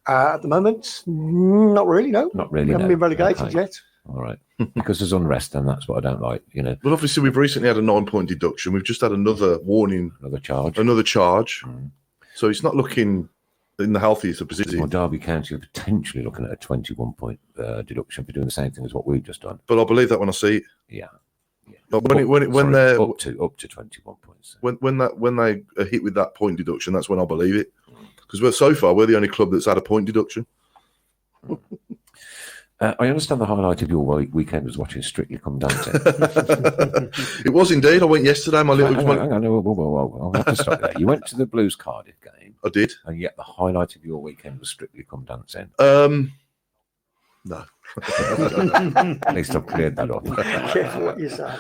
At the moment, not really. No, Not really. we haven't no. been relegated Okay. yet. All right. Because there's unrest, and that's what I don't like. Well, obviously, we've recently had a 9-point deduction. We've just had another warning, Another charge. another charge. Mm. So it's not looking in the healthiest of positions. Well, Derby County are potentially looking at a 21-point deduction for doing the same thing as what we've just done. But I believe that when I see it. Yeah. Like when Sorry, they're up to 21 points. when they are hit with that point deduction, that's when I believe it. Because we're the only club that's had a point deduction. I understand the highlight of your weekend was watching Strictly Come Dancing. It was indeed. I went yesterday. My little, Hang on, whoa. I'll have to stop there. You went to the Blues Cardiff game, I did. and yet the highlight of your weekend was Strictly Come Dancing. No. At least I've cleared that up. Careful what you say.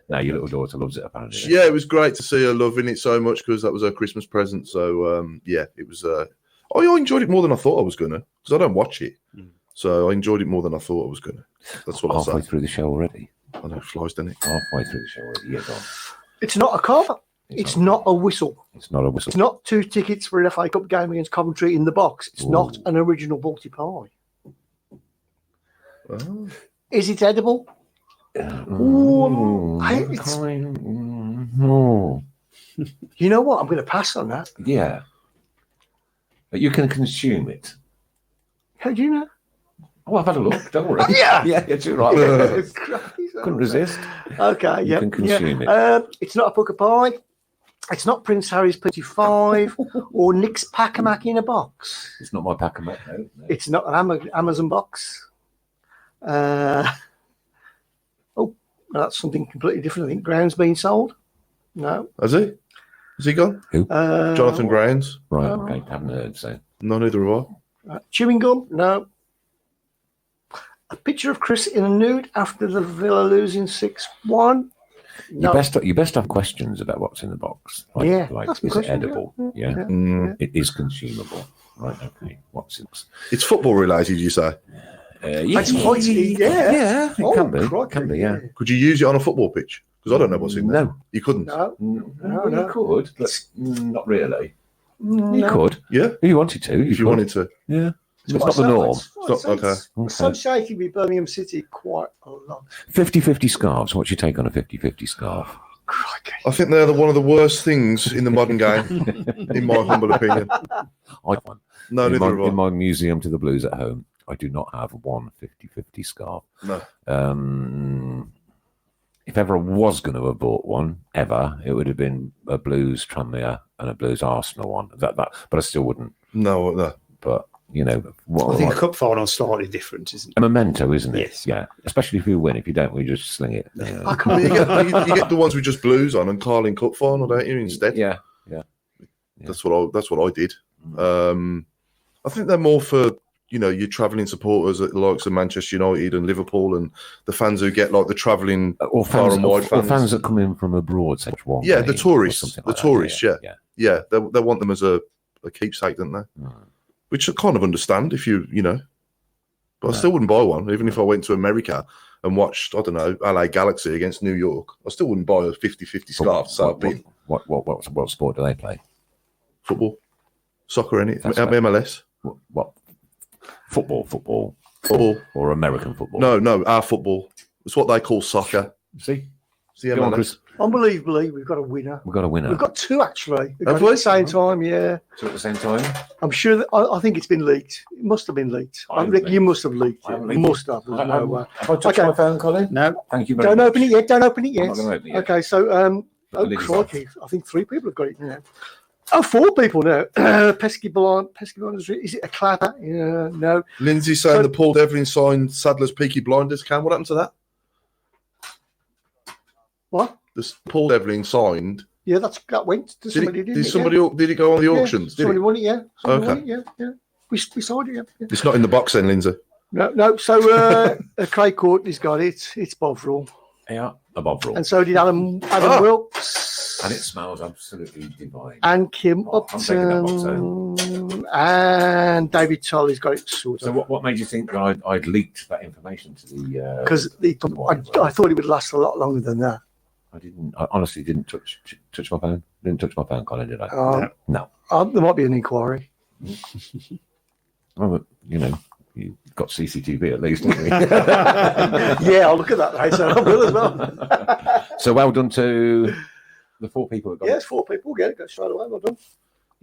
Now your little daughter loves it, apparently. Yeah, it was great to see her loving it so much because that was her Christmas present. So it was. I enjoyed it more than I thought I was gonna because I don't watch it. So I enjoyed it more than I thought I was gonna. That's what I'll Halfway say. through the show already. I know, flies, doesn't it? Halfway through the show already. Yeah, gone. It's not a cover. It's not a whistle. It's not a whistle. It's not 2 tickets for an FA Cup game against Coventry in the box. It's not Ooh. an original Balti pie. Oh. Is it edible? Ooh, Hey, it's- no. You know what? I'm going to pass on that. Yeah. But you can consume it. How do you know? Oh, I've had a look. Don't worry. Oh, yeah. Yeah, it's all right. Couldn't resist. Okay, You yeah. can consume it. It's not a Booker pie. It's not Prince Harry's 25 or Nick's Pack-a-Mac in a box. It's not my pack of Mac, no. It's not an Amazon box. That's something completely different. I think Ground's been sold. No. Has he? Has he gone? Jonathan Grains? Right, okay. Haven't heard, so. No, neither have I. Chewing gum? No. A picture of Chris in a nude after the Villa losing 6-1? No. You best have questions about what's in the box. Like, Yeah, like that's my is it question, edible? yeah. Yeah. It is consumable. Right, okay. What's it? It's football related, you say? Yeah. It's pointy, yeah. Yeah, it Oh, can be. crikey, Can be, yeah. Could you use it on a football pitch? Because I don't know what's in there. No. You couldn't. No. No, no. you could, but not really. You No. could. Yeah, If you wanted to. if you wanted to. Yeah. It's not the norm. It's not- okay. I'm shaking with Birmingham City quite a lot. 50-50 scarves. What's your take on a 50-50 scarf? Crikey. I think they're one of the worst things in the modern game, in my humble opinion. I have one. No, in, neither my, have I. in my museum to the Blues at home, I do not have one 50-50 scarf. No. If ever I was going to have bought one, ever, it would have been a Blues Tranmere and a Blues Arsenal one. But I still wouldn't. No. But, you know, I think a cup final's slightly different, isn't a memento, isn't it? Yes. Yeah. Especially if you win. If you don't, we just sling it. I can't You get the ones with just blues on and Carling Cup final, don't you? Instead, Yeah. that's what I did. I think they're more for your travelling supporters at the likes of Manchester United and Liverpool, and the fans who get like the travelling Or far and wide or fans that come in from abroad. Such one. Yeah, the tourists. Something The like that, tourists, yeah. Yeah, they want them as a keepsake, don't they? Which I kind of understand if you know. But I still wouldn't buy one, even if I went to America and watched, I don't know, LA Galaxy against New York. I still wouldn't buy a 50-50 scarf. So What sport do they play? football, soccer, any That's right. MLS, What? Football, football. or American football? No, our football. It's what they call soccer. See? It's the Go on, MLS. Chris. Unbelievably, we've got a winner. We've got a winner. We've got two, actually. We've Have got we? at the same time, yeah. Two at the same time. I'm sure that I think it's been leaked. It must have been leaked. I haven't Rick, leaked. you must have leaked I it. haven't You leaked must have. There's no way. Have I touched Okay. my phone, Colin? No, Thank you very Don't much. open it yet. Don't open it I'm yet. not going to open it yet. Okay, so, Put the lid crikey. I think 3 people have got it now. Oh, 4 people now. Pesky Blonde. Is it a clatter? Yeah, no. Lindsay saying So- the Paul Devlin signed Sadler's Peaky Blinders. Cam, what happened to that? What? This Paul Devlin signed. Yeah, that went to somebody, didn't it? Did it go on the Yeah. auctions? Did Somebody it? won it, yeah. Somebody Okay. won it, yeah. We signed it, yeah. It's not in the box then, Lindsay. No. So Craig Courtney's got it. It's Bovril. Yeah, above all. And so did Adam Oh. Wilkes. And it smells absolutely divine. And Kim Oh, I'm taking that box Upton. And David Tolley's got it sorted. So what made you think that I'd leaked that information to the... Because I thought it would last a lot longer than that. I honestly didn't touch my phone. Didn't touch my phone, Colin, did I? No. There might be an inquiry. Well, but, you've got CCTV at least, haven't you? Yeah, I'll look at that later. I will as well. So well done to the 4 people that got Yes, 4 people. Get it. Go straight away. Well done.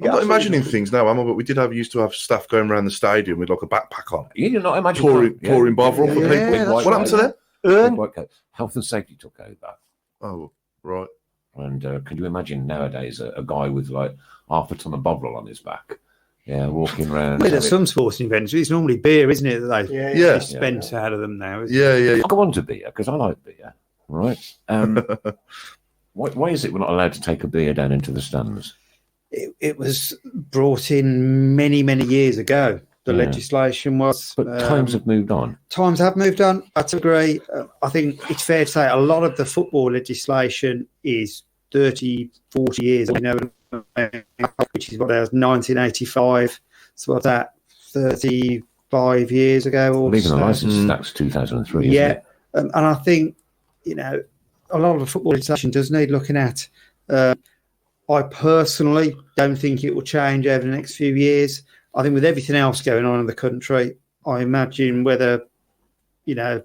I'm not imagining things now, am I? But we used to have staff going around the stadium with like a backpack on, You're not imagining pouring Bovril for Yeah, people. that's What happened to them? Ern, Health and safety took over that. Oh, right. And can you imagine nowadays a guy with like half a ton of Bovril on his back? Yeah, walking around. well, there's some sporting events. It's normally beer, isn't it, that they Yeah. dispense out of them now? Isn't it? Yeah. I'll go on to beer because I like beer. Right. Why is it we're not allowed to take a beer down into the stands? It was brought in many, many years ago. The Yeah. legislation was. But times have moved on. Times have moved on. I agree. I think it's fair to say a lot of the football legislation is 30, 40 years, which is what that was, 1985. So what's that, 35 years ago or Leaving the so. license, that's 2003. Yeah. Isn't it? And I think, a lot of the football legislation does need looking at. I personally don't think it will change over the next few years. I think with everything else going on in the country, I imagine whether,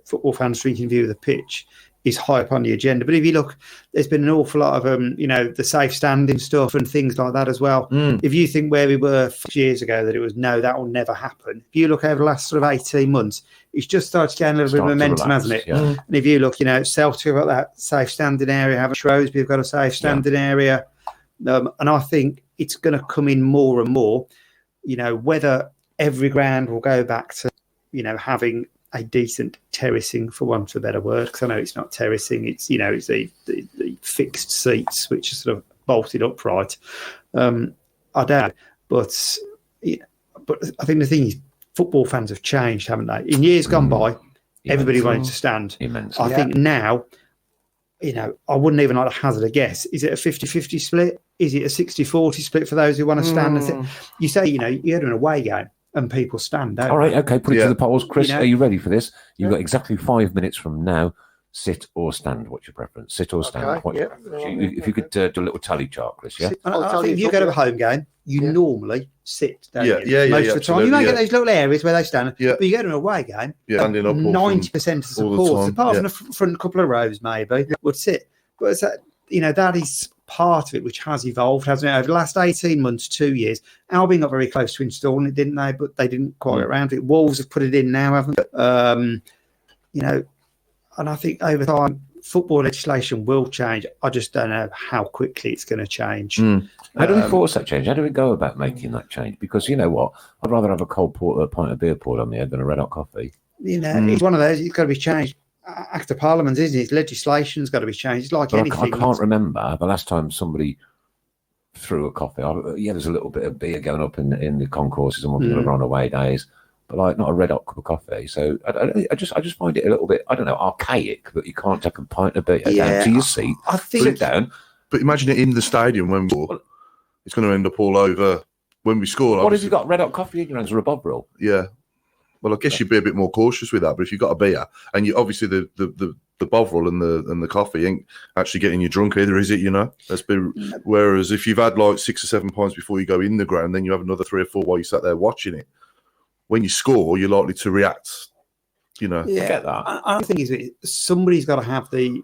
football fans drinking view of the pitch is high up on the agenda. But if you look, there's been an awful lot of, the safe standing stuff and things like that as well. If you think where we were 5 years ago that it was, no, that will never happen. If you look over the last sort of 18 months, it's just started to gain a little bit of momentum, hasn't it? Yeah. And if you look, Celtic have got that safe standing area, haven't Shrewsbury have got a safe standing area. And I think it's going to come in more and more, whether every ground will go back to, having a decent terracing, for want of a better word, because I know it's not terracing, it's, it's the fixed seats, which are sort of bolted upright. I doubt. But I think the thing is, football fans have changed, haven't they? In years gone by, everybody wanted to stand. Immensely. I think now, I wouldn't even like to hazard a guess. Is it a 50-50 split? Is it a 60-40 split for those who want to stand? You say, you had an away game and people stand, don't All right, okay, put it to the polls. Chris, You know? are you ready for this? You've got exactly 5 minutes from now. Sit or stand? What's your preference? Sit or stand? Okay, If you could do a little tally chart, Chris, yeah? And I think if you go to a home game, you normally sit, don't you? Yeah, Most of the time. You might absolutely, get those little areas where they stand, Yeah. but you go to an away game, Standing up all 90% of the all the supporters, time, apart from yeah. the front couple of rows maybe, would sit. But it's that, that is part of it which has evolved, hasn't it? Over the last 18 months, 2 years, Albion got very close to installing it, didn't they? But they didn't quite get around to it. Wolves have put it in now, haven't they? And I think over time, football legislation will change. I just don't know how quickly it's going to change. How do we force that change? How do we go about making that change? Because you know what? I'd rather have a cold pint of beer poured on the head than a red hot coffee. It's one of those, it's got to be changed. Act of Parliament, isn't it? Legislation's got to be changed. It's like But anything. I can't remember the last time somebody threw a coffee. There's a little bit of beer going up in the concourses and people are on away days, but like not a red hot cup of coffee. So I just find it a little bit, I don't know, archaic that you can't take a pint of beer down to your seat, I think sit down. But imagine it in the stadium when we score. It's going to end up all over when we score. What if obviously. you got red hot coffee in your hands or a Bovril? Yeah. Well, I guess you'd be a bit more cautious with that. But if you've got a beer and you obviously the Bovril and the coffee ain't actually getting you drunk either, is it? Whereas if you've had like 6 or 7 pints before you go in the ground, then you have another 3 or 4 while you sat there watching it. When you score, you're likely to react. I get that. I think is somebody's got to have the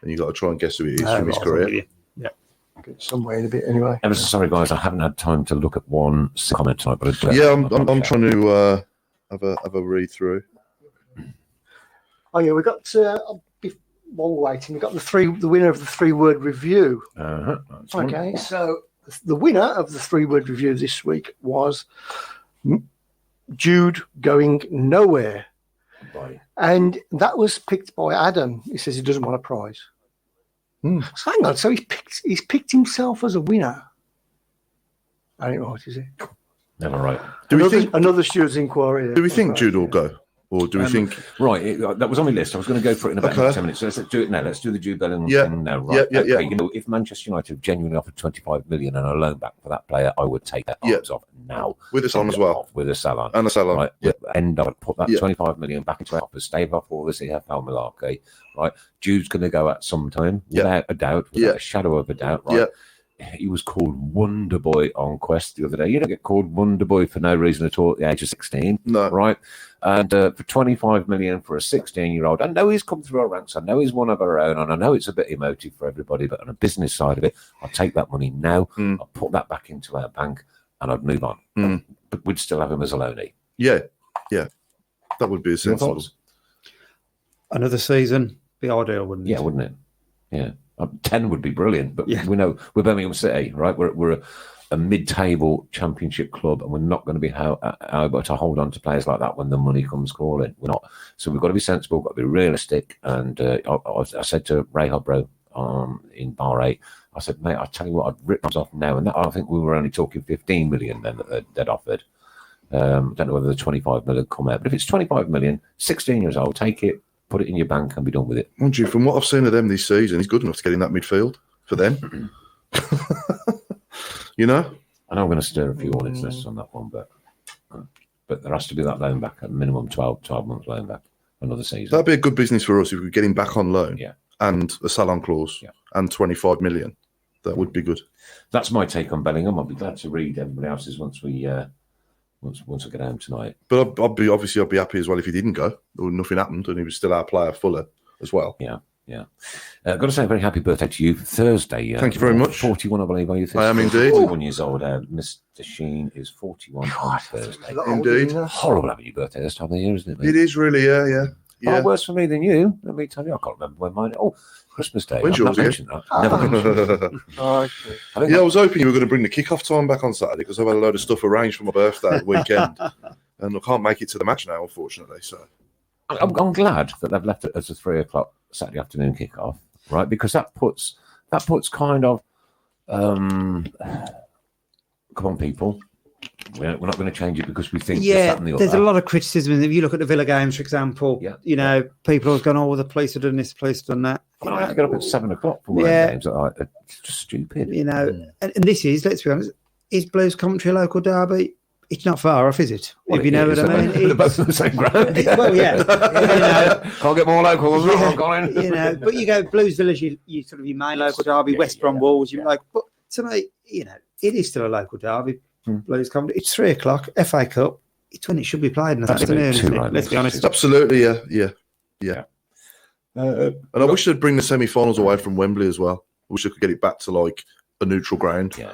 and you've got to try and guess who it is from his Right, career. yeah. Get somewhere in a bit anyway. Ever so sorry, guys. I haven't had time to look at one comment tonight, but Yeah, I'm trying to have a read through. Oh yeah, we got while we're waiting, we got the winner of the 3-word review. Okay, so the winner of the 3-word review this week was Jude Going Nowhere. Right. And that was picked by Adam. He says he doesn't want a prize. So hang on, so he's picked himself as a winner. I ain't right, is it? Never right. Another steward's inquiry? Do we think Jude will go? Or do we think... Right, that was on my list. I was going to go for it in about 10 minutes. So let's do it now. Let's do the Jude Bellingham thing now. Right. Yeah. You know, if Manchester United genuinely offered 25 million and a loan back for that player, I would take that arms off now. With a Salon as well. With a Salon. And a Salon. Right. End up, put that 25 million back into offers, stave off all this EFL malarkey. Right. Jude's going to go at some time, without a doubt, without a shadow of a doubt. Right. He was called Wonder Boy on Quest the other day. You don't get called Wonder Boy for no reason at all at the age of 16. No. Right? And for 25 million for a 16-year-old, I know he's come through our ranks. I know he's one of our own. And I know it's a bit emotive for everybody. But on a business side of it, I'll take that money now. I'll put that back into our bank and I'd move on. But we'd still have him as a loanee. Yeah. That would be a sensible. Another season, be ideal, wouldn't it? Yeah, wouldn't it? Yeah. 10 would be brilliant, but we know we're Birmingham City, right? We're a mid-table championship club, and we're not going to be able to hold on to players like that when the money comes crawling. We're not. So we've got to be sensible, got to be realistic. And I said to Ray Hobro in Bar 8, I said, mate, I tell you what, I'd rip those off now. And I think we were only talking 15 million then that they'd offered. Don't know whether the 25 million come out, but if it's 25 million, 16 years old, take it. Put it in your bank and be done with it. Mind you, from what I've seen of them this season, he's good enough to get in that midfield for them. You know? I know I'm going to stir a few audience lists on that one, but there has to be that loan back, at minimum 12 months loan back, another season. That'd be a good business for us if we could get him back on loan and a Salon clause and 25 million. That would be good. That's my take on Bellingham. I'll be glad to read everybody else's once I get home tonight. But I'd be happy as well if he didn't go. Or nothing happened and he was still our player Fuller as well. Yeah. Got to say a very happy birthday to you. Thursday. Thank you very much. 41, I believe, are you? I am indeed. 41 years old. Mr. Sheen is 41 on Thursday. Indeed. Horrible having your birthday this time of the year, isn't it, mate? It is really, yeah. Far worse for me than you. Let me tell you, I can't remember when mine. Oh, Christmas Day. When's yours? Never mentioned. I was hoping you were going to bring the kick-off time back on Saturday because I've had a load of stuff arranged for my birthday weekend, and I can't make it to the match now, unfortunately. So I'm glad that they've left it as a 3:00 Saturday afternoon kick-off, right? Because that puts kind of come on, people. We're not going to change it because we think this, that, and the other. There's a lot of criticism. If you look at the Villa games, for example, people have gone, oh, the police have done this, the police have done that. I have to get up at 7:00 for one of the games. It's just stupid. You know, and this is, let's be honest, is Blues Coventry a local derby? It's not far off, is it? Well, if you know what I mean. They're both on the same ground. Well, yeah. You know, can't get more locals. You know, but you go Blues Village, you sort of your main local derby, West Brom Wolves, you're like, but to me, you know, it is still a local derby. Blues Coventry. It's 3:00 FA Cup. It's when it should be played in the afternoon. Isn't it? Let's be honest. Absolutely, yeah. And I wish they'd bring the semi-finals away from Wembley as well. I wish they could get it back to like a neutral ground. Yeah.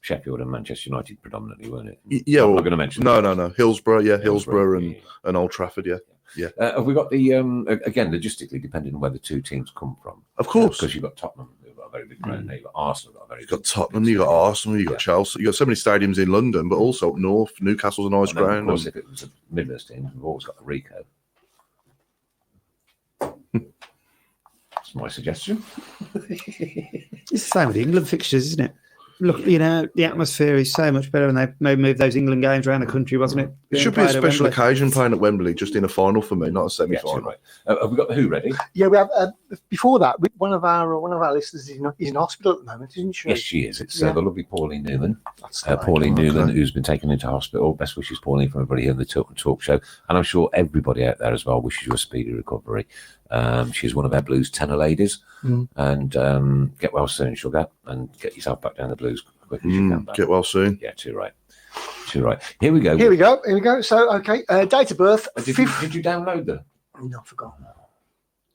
Sheffield and Manchester United predominantly, weren't it? Yeah, I'm not going to mention. No. Hillsborough and Old Trafford. Yeah. Have we got the again logistically depending on where the two teams come from? Of course, because you've got Tottenham. A very big ground. You've got Arsenal. You've got Tottenham, you've got Arsenal, you've got Chelsea. You've got so many stadiums in London, but also up north, Newcastle's a nice ground. Of course, if it was a Midlands team, we've always got the Rico. That's my suggestion. It's the same with the England fixtures, isn't it? Look, you know, the atmosphere is so much better when they moved those England games around the country, wasn't it? It should be a special occasion playing at Wembley, just in a final for me, not a semi-final. Right. Have we got the Who ready? Yeah, we have. Before that, one of our listeners is in hospital at the moment, isn't she? Yes, she is. It's the lovely Pauline Newman. Pauline Newman, who's been taken into hospital. Best wishes, Pauline, from everybody here in the Tilton Talk Show, and I'm sure everybody out there as well wishes you a speedy recovery. She's one of our Blues tenor ladies, and get well soon, sugar, and get yourself back down the Blues quick as you can. Get well soon. Yeah, too right. Here we go. Here we go. So, okay, date of birth. Did you download them? No, I forgot.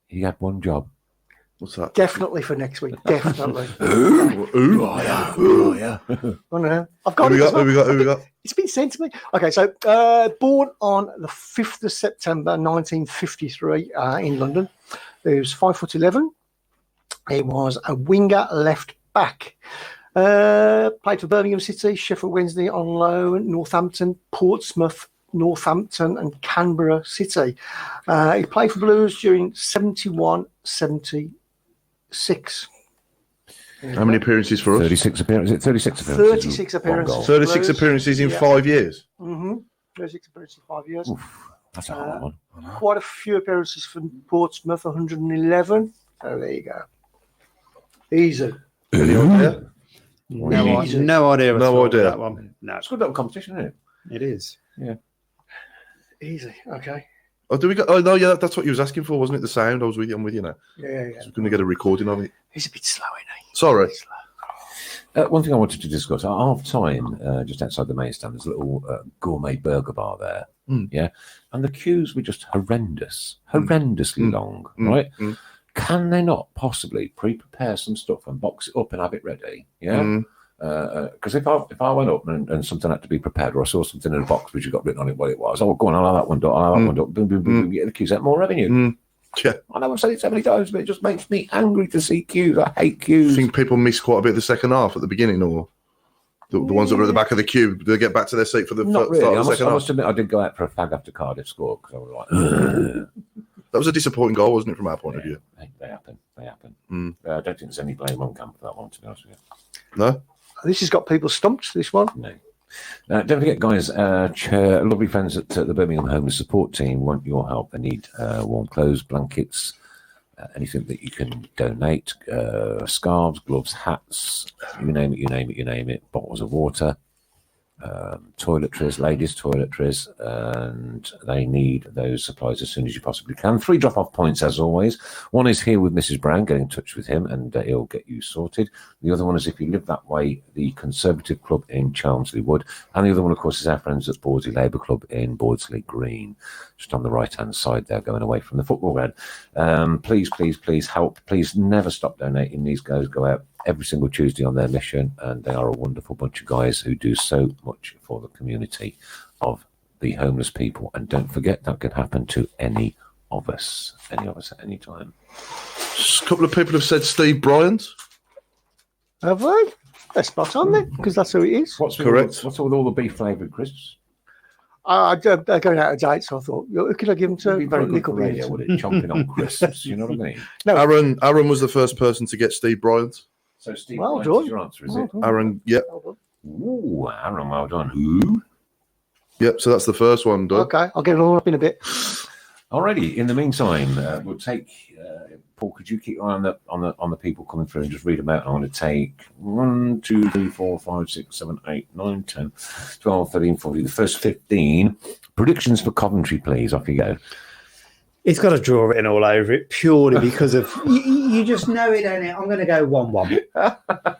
You had one job. What's that? Definitely for next week. Definitely. Ooh. Oh, yeah. I know. I've got Who it. we as got? well. Who we got? It's been sent to me. Okay, so born on the 5th of September 1953 in London. He was 5'11". He was a winger left back. Played for Birmingham City, Sheffield Wednesday on loan, Northampton, Portsmouth, Northampton and Canberra City. He played for Blues during 71-76. How many appearances for us? 36 appearances. 36 appearances. 36 appearances. One goal. 36 appearances in 5 years. 36 appearances in 5 years. Oof, that's a hard one. Quite a few appearances for Portsmouth, 111. So there you go. Easy. Yeah. No idea. No idea. That one. No, It's a good little competition, isn't it? it is. Yeah. Easy. Okay. Oh, do we got? Oh no, yeah, that's what you was asking for, wasn't it? The sound. I'm with you now. Yeah. I'm going to get a recording of it. He's a bit slow, isn't he? Sorry. One thing I wanted to discuss, at half time, just outside the main stand, there's a little gourmet burger bar there. Yeah. And the queues were just horrendously long, right? Can they not possibly pre-prepare some stuff and box it up and have it ready? Yeah. Because if I went up and something had to be prepared, or I saw something in a box which had got written on it what it was, oh, go on, I'll have that one done, I'll have that one done, boom, boom, boom, get the queues out, more revenue. Yeah. I know I've said it so many times, but it just makes me angry to see queues. I hate I queues. think people miss quite a bit of the second half at the beginning, or the ones that were at the back of the queue, they get back to their seat for the Not really. start I of the must second half. admit, I did go out for a fag after Cardiff scored because I was like, That was a disappointing goal, wasn't it, from our point of view? they happen. I don't think there's any blame on Camp for that one, to be honest with you. No? This has got people stumped, this one. No. Don't forget, guys, lovely friends at the Birmingham Homeless Support Team want your help. They need warm clothes, blankets, anything that you can donate, scarves, gloves, hats, you name it, bottles of water, toiletries, ladies' toiletries, and they need those supplies as soon as you possibly can. 3 drop-off points, as always. One is here with Mrs. Browne, get in touch with him, and he'll get you sorted. The other one is, if you live that way, the Conservative Club in Chelmsley Wood, and the other one, of course, is our friends at Bawdsey Labour Club in Bawdsey Green, just on the right-hand side there, going away from the football ground. Please help. Please never stop donating. These guys go out every single Tuesday on their mission, and they are a wonderful bunch of guys who do so much for the community of the homeless people. And don't forget, that can happen to any of us at any time. A couple of people have said Steve Bryant. Have they? They're spot on then, because that's who it is. What's Correct. What's with all the beef flavoured crisps? They're going out of date, so I thought, who could I give them to? It'd be very good Nickel for radio, beans. would it? Chomping on crisps, you know what I mean? Aaron was the first person to get Steve Bryant. So, Steve, Well Bryant done. is your answer, is Well it? done. Aaron, yeah. Ooh, Aaron, well done. Who? Yep, so that's the first one done. Okay, I'll get it all up in a bit. Alrighty. In the meantime, we'll take Paul. Could you keep an eye on the people coming through and just read them out? I want to take 1, 2, 3, 4, 5, 6, 7, 8, 9, 10, 12, 13, 14. The first 15 predictions for Coventry, please. Off you go. It's got a draw written all over it purely because of you just know it, don't it? I'm going to go 1-1.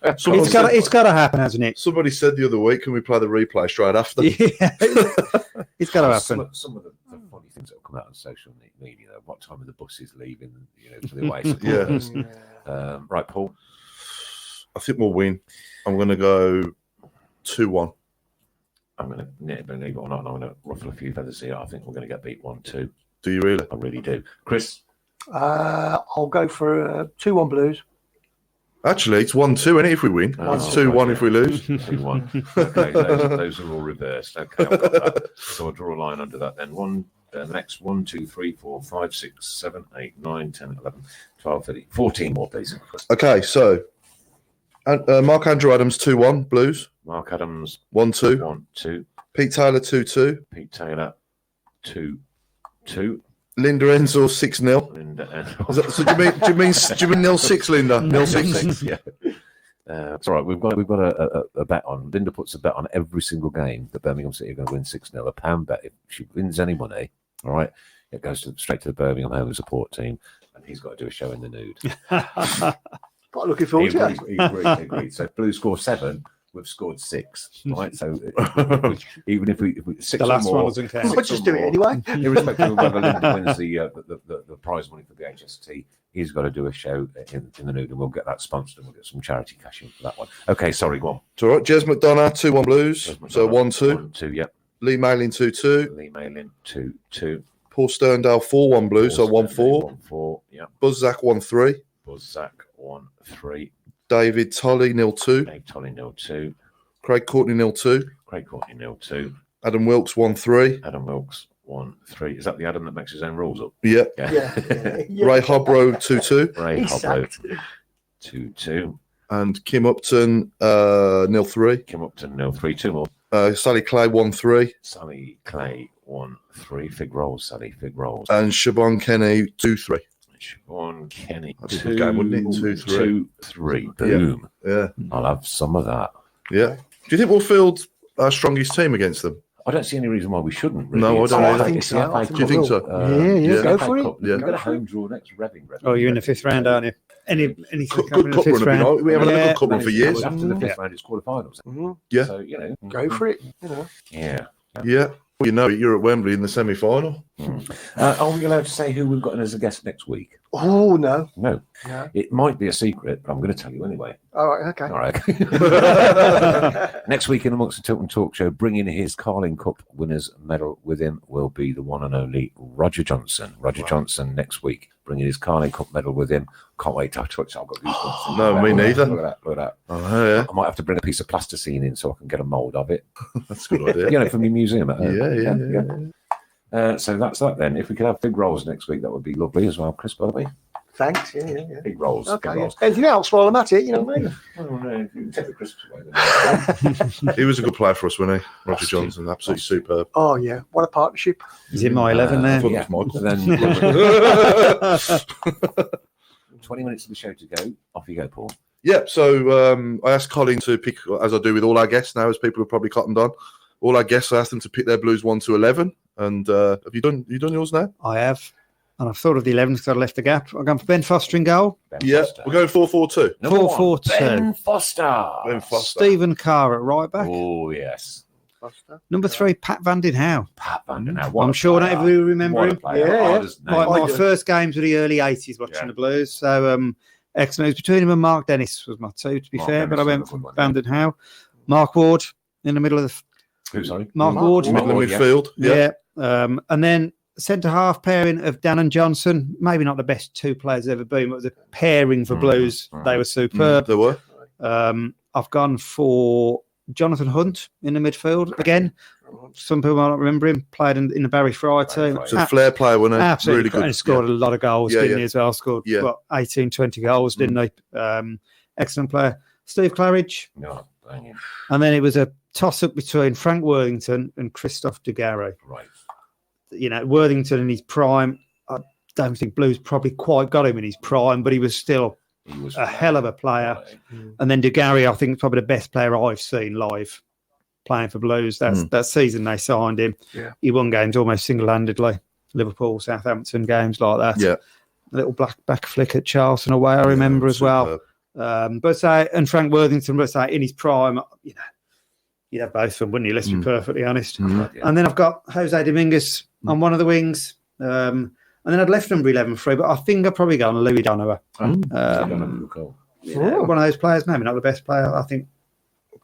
It's got to happen, hasn't it? Somebody said the other week, can we play the replay straight after? Yeah, it's got to happen. Some of the funny things that will come out on social media, though, what time are the buses leaving, for the away Yeah. Right, Paul. I think we'll win. I'm going to go 2-1. I'm going to, believe it or not, I'm going to ruffle a few feathers here. I think we're going to get beat 1-2. Do you really? I really do. Chris? I'll go for 2-1 Blues. Actually, it's 1-2, isn't it, if we win? Oh, It's 2-1 if we lose. 2-1. Okay, those are all reversed. Okay, I've got that. So I'll draw a line under that then. The next 1, 2, 3, 4, 5, 6, 7, 8, 9, 10, 11, 12, 13, 14 more, please. Okay, so Mark Andrew Adams 2-1 Blues. Mark Adams 1-2. 1-2. Pete Taylor 2-2. Pete Taylor 2-2. Linda Enzel 6-0. Linda So do you mean 0-6, Linda? 0-6. Yeah. It's all right. We've got a bet on. Linda puts a bet on every single game that Birmingham City are going to win 6-0. A pound bet. If she wins any money, all right, it goes straight to the Birmingham Home Support Team, and he's got to do a show in the nude. Quite looking forward to it. He agreed. So Blues score 7. We've scored 6, right? So even if we 6 The last or more, one doesn't count. We'll just do it anyway. irrespective of whether Linda wins the prize money for the HST, he's got to do a show in the nude, and we'll get that sponsored, and we'll get some charity cash in for that one. Okay, sorry, go on. It's all right. Jez McDonough, 2-1 Blues. So 1-2. 1-2, yep. Lee Malin, 2-2. Lee Malin, 2-2. Paul Sterndale, 4-1 Blues. So 1-4. 1-4, yeah. Buzz Zach, 1-3. Buzz Zach, 1-3. David Tolley, 0-2. Dave Tolley, 0-2. Craig Courtney, 0-2. Craig Courtney, 0-2. Adam Wilkes, 1-3. Adam Wilkes, 1-3. Is that the Adam that makes his own rules up? Yeah. Yeah. Ray Hobro, 2-2. Ray He's Hoblo, sacked. 2-2. And Kim Upton, 0-3. Kim Upton, 0-3. Two more. Sally Clay, 1-3. Sally Clay, 1-3. Fig rolls, Sally, fig rolls. And Siobhan Kenny, 2-3. Siobhan Kenny, That's a good game, wouldn't it? 2-3. 2-3. Boom. Yeah. I'll have some of that. Yeah. Do you think we'll field our strongest team against them? I don't see any reason why we shouldn't. Really. No, I don't I either. think It's so. the FA I Do you Cup. think so? Yeah, go FA for it. Cup. Yeah. We've got a home draw next. Revving. Oh, you're in the fifth round, aren't you? Anything Good coming in the cup fifth run, have been round? on. We haven't had a good cup run for years. After the fifth round, it's quarterfinals. Yeah. So, you know. Go for it. You know. Yeah. Yeah. Well, you know, you're at Wembley in the semi-final. Are we allowed to say who we've got in as a guest next week? Oh no. No. No. It might be a secret, but I'm going to tell you anyway. All right. Okay. All right. Next week in amongst the Tilton Talk Show, bringing his Carling Cup winners medal with him will be the one and only Roger Johnson. Roger Johnson next week, bringing his Carling Cup medal with him. Can't wait to touch. I've got goosebumps. No, me neither. Look at that. Look at that. Oh, yeah. I might have to bring a piece of plasticine in so I can get a mould of it. That's a good idea. You know, from your museum at home. Yeah. So that's that then. If we could have fig rolls next week, that would be lovely as well, Chris, by the way. Thanks. Yeah. Big rolls. Okay. Big Yeah. rolls. Anything else while I'm at it? You know what I mean? Oh, no, you can take the crisps away. Then. He was a good player for us, wasn't he? Roger Johnson, absolutely superb. Oh yeah. What a partnership. He's in my 11 there. thought it was Michael. Then 20 minutes of the show to go. Off you go, Paul. Yeah, so I asked Colin to pick, as I do with all our guests now, as people have probably cottoned on. All our guests, I asked them to pick their Blues 1 to 11. And have you done yours now? I have. And I've thought of the 11 because I left the gap. I'm going for Ben Foster in goal. Ben Yeah, Foster. we're going 4-4-2. Number 4-4-2. Ben Foster. Ben Foster. Stephen Carr at right back. Oh, yes. Number 3, Pat Van Den Houw. Pat Van Den Houw. I'm sure not everybody will remember him. Yeah. My first games were the early 80s watching the Blues. So, excellent. It was between him and Mark Dennis was my two, to be Mark fair. Dennis But I was went a for good one, Van Den Houw. Mark Ward in the middle of the... Who, sorry? Mark Ward. Ward. Middle of yeah. midfield. Yeah. And then centre-half pairing of Dan and Johnson. Maybe not the best two players ever been, but the pairing for Blues, they were superb. There were. I've gone for Jonathan Hunt in the midfield again. Some people might not remember him. Played in the Barry Fry team. It's a flair player, wasn't he? Absolutely. Really good. And scored a lot of goals, didn't he, as well? Scored, Yeah. what, 18, 20 goals, didn't he? Excellent player. Steve Claridge. No, banging. And then it was a toss-up between Frank Worthington and Christophe Dugarry. Right. You know, Worthington in his prime, I don't think Blues probably quite got him in his prime, but he was still He was a hell of a player. And then Dugarry, I think, is probably the best player I've seen live playing for Blues. That season they signed him. Yeah. He won games almost single-handedly. Liverpool, Southampton, games like that. Yeah. A little back flick at Charleston away, I remember as well. But say, and Frank Worthington, but say in his prime, you know, you'd have both of them, wouldn't you? Let's be perfectly honest. And then I've got Jose Dominguez on one of the wings. And then I'd left number 11 free, but I think I'd probably gone Louis Donovan. Cool. One of those players, maybe not the best player. I think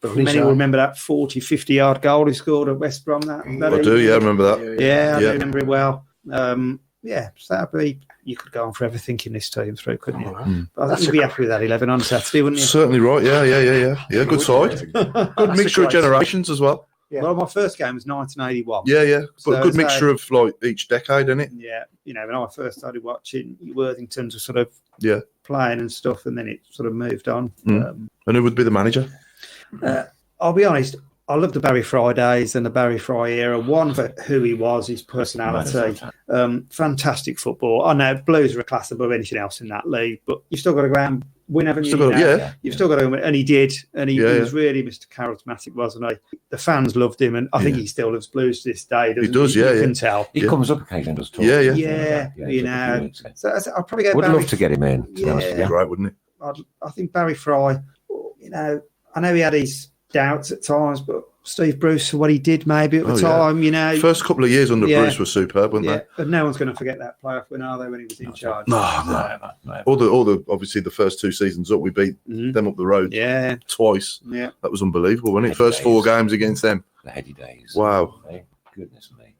many so. will remember that 40, 50-yard goal he scored at West Brom. That I do, yeah, I remember that. Yeah, I do remember it well. So that'd be, you could go on forever thinking this team through, couldn't you? But I think you'd be happy with that 11 on Saturday, wouldn't you? Certainly right, yeah. Good side. Good mixture of generations as well. Yeah. Well, my first game was 1981. Yeah. But So a good it's mixture of like each decade, isn't it? Yeah, you know, when I first started watching, Worthingtons were sort of Yeah. playing and stuff, and then it sort of moved on. And who would be the manager? I'll be honest, I love the Barry Fry days and the Barry Fry era. One, for who he was, his personality. Fantastic football. I know Blues are a class above anything else in that league, but you've still got to go out and win, haven't you? You've still got to win, and he did. And he was really Mr. Charismatic, wasn't he? The fans loved him, and I think he still loves Blues to this day. He does, You can tell. He comes up occasionally and does talk. Yeah. You know. So I'll probably go Would Barry. love to get him in, to be honest with you. Great, wouldn't it? I think Barry Fry, you know, I know he had his doubts at times, but Steve Bruce for what he did maybe at the time, you know. First couple of years under Bruce were superb, weren't they? But no one's going to forget that playoff win, are they, when he was in charge? No. All the obviously the first 2 seasons up, we beat them up the road twice. Yeah. That was unbelievable, wasn't it? First 4 games against them. The heady days. Wow. Oh, goodness me.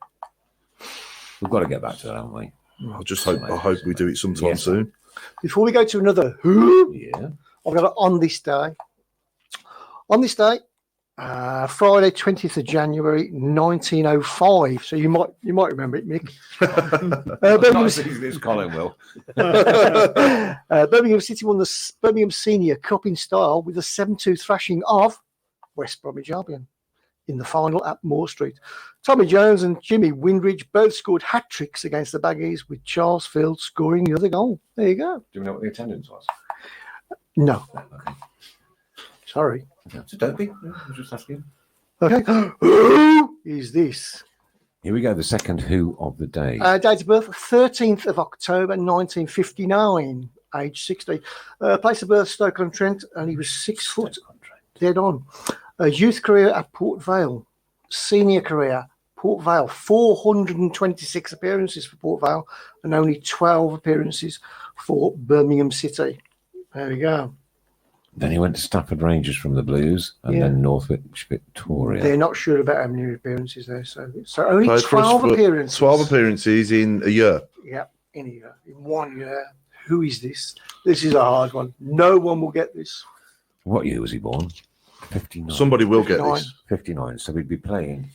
We've got to get back to that, haven't we? I hope we do it sometime soon. Before we go to another I've got it on this day. On this day, Friday, 20th of January, 1905. So you might remember it, Mick. This Colin will. Birmingham City won the Birmingham Senior Cup in style with a 7-2 thrashing of West Bromwich Albion in the final at Moore Street. Tommy Jones and Jimmy Windridge both scored hat-tricks against the Baggies, with Charles Field scoring the other goal. There you go. Do you know what the attendance was? No. Okay. Sorry. So don't be. I'm just asking. Okay. Who is this? Here we go. The second who of the day. Date of birth, 13th of October, 1959. Age 60. Place of birth, Stoke-on-Trent, and he was 6 foot. Dead on. Youth career at Port Vale. Senior career, Port Vale. 426 appearances for Port Vale and only 12 appearances for Birmingham City. There we go. Then he went to Stafford Rangers from the Blues and then Northwich Victoria. They're not sure about how many appearances there. So only 12 appearances. 12 appearances in a year. Yeah, in a year. In 1 year. Who is this? This is a hard one. No one will get this. What year was he born? 59. Somebody will get this. 59. So we'd be playing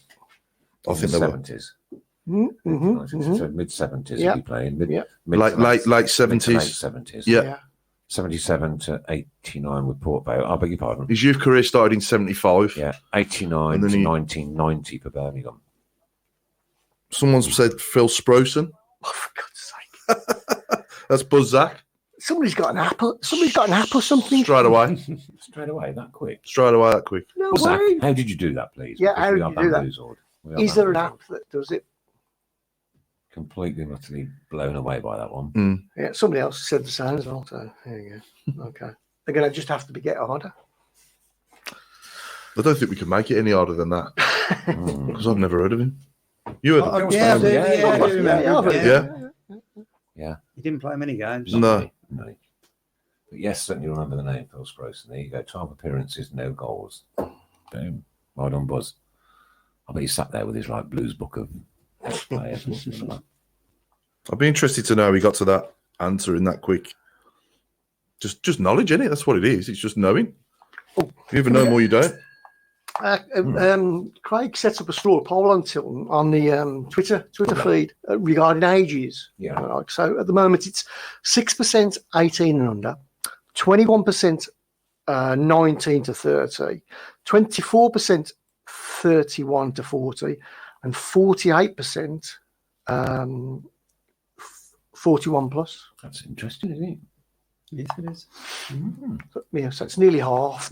I think the they 70s. Mm-hmm. So mid-70s he'd be playing. Late 70s. Late 70s. Yeah. 77 to 89 with Port Vale. I beg your pardon. His youth career started in 75. Yeah, 89 to 1990 for Birmingham. Someone said Phil Sproson. Oh, for God's sake. That's Buzz Zach. Somebody's got an apple. Somebody's got an app or something. Straight away. Straight away, that quick. Straight away, that quick. No Zach, way. how did you do that, please? Yeah, Because how we did are you do that? bamboozled. Is there an app that does it? Completely and utterly blown away by that one. Yeah, somebody else said the same as well. So there you go. Okay. They're going to just have to get harder. I don't think we can make it any harder than that. Because I've never heard of him. You heard of him? Yeah. He didn't play many games. No. But yes, certainly remember the name, Phil Sproson. There you go. 12 appearances, no goals. Boom. Well done, Buzz. I bet he sat there with his blues book of players. I'd be interested to know how he got to that answer in that quick. Just knowledge, innit? That's what it is. It's just knowing. You either know more, you don't. Craig sets up a straw poll on Tilton on the Twitter feed regarding ages. Yeah. So at the moment it's 6% 18 and under, 21% 19 to 30, 24% 31 to 40, and 48% 41 plus. That's interesting, isn't it? Yes, it is. Yeah, so it's nearly half.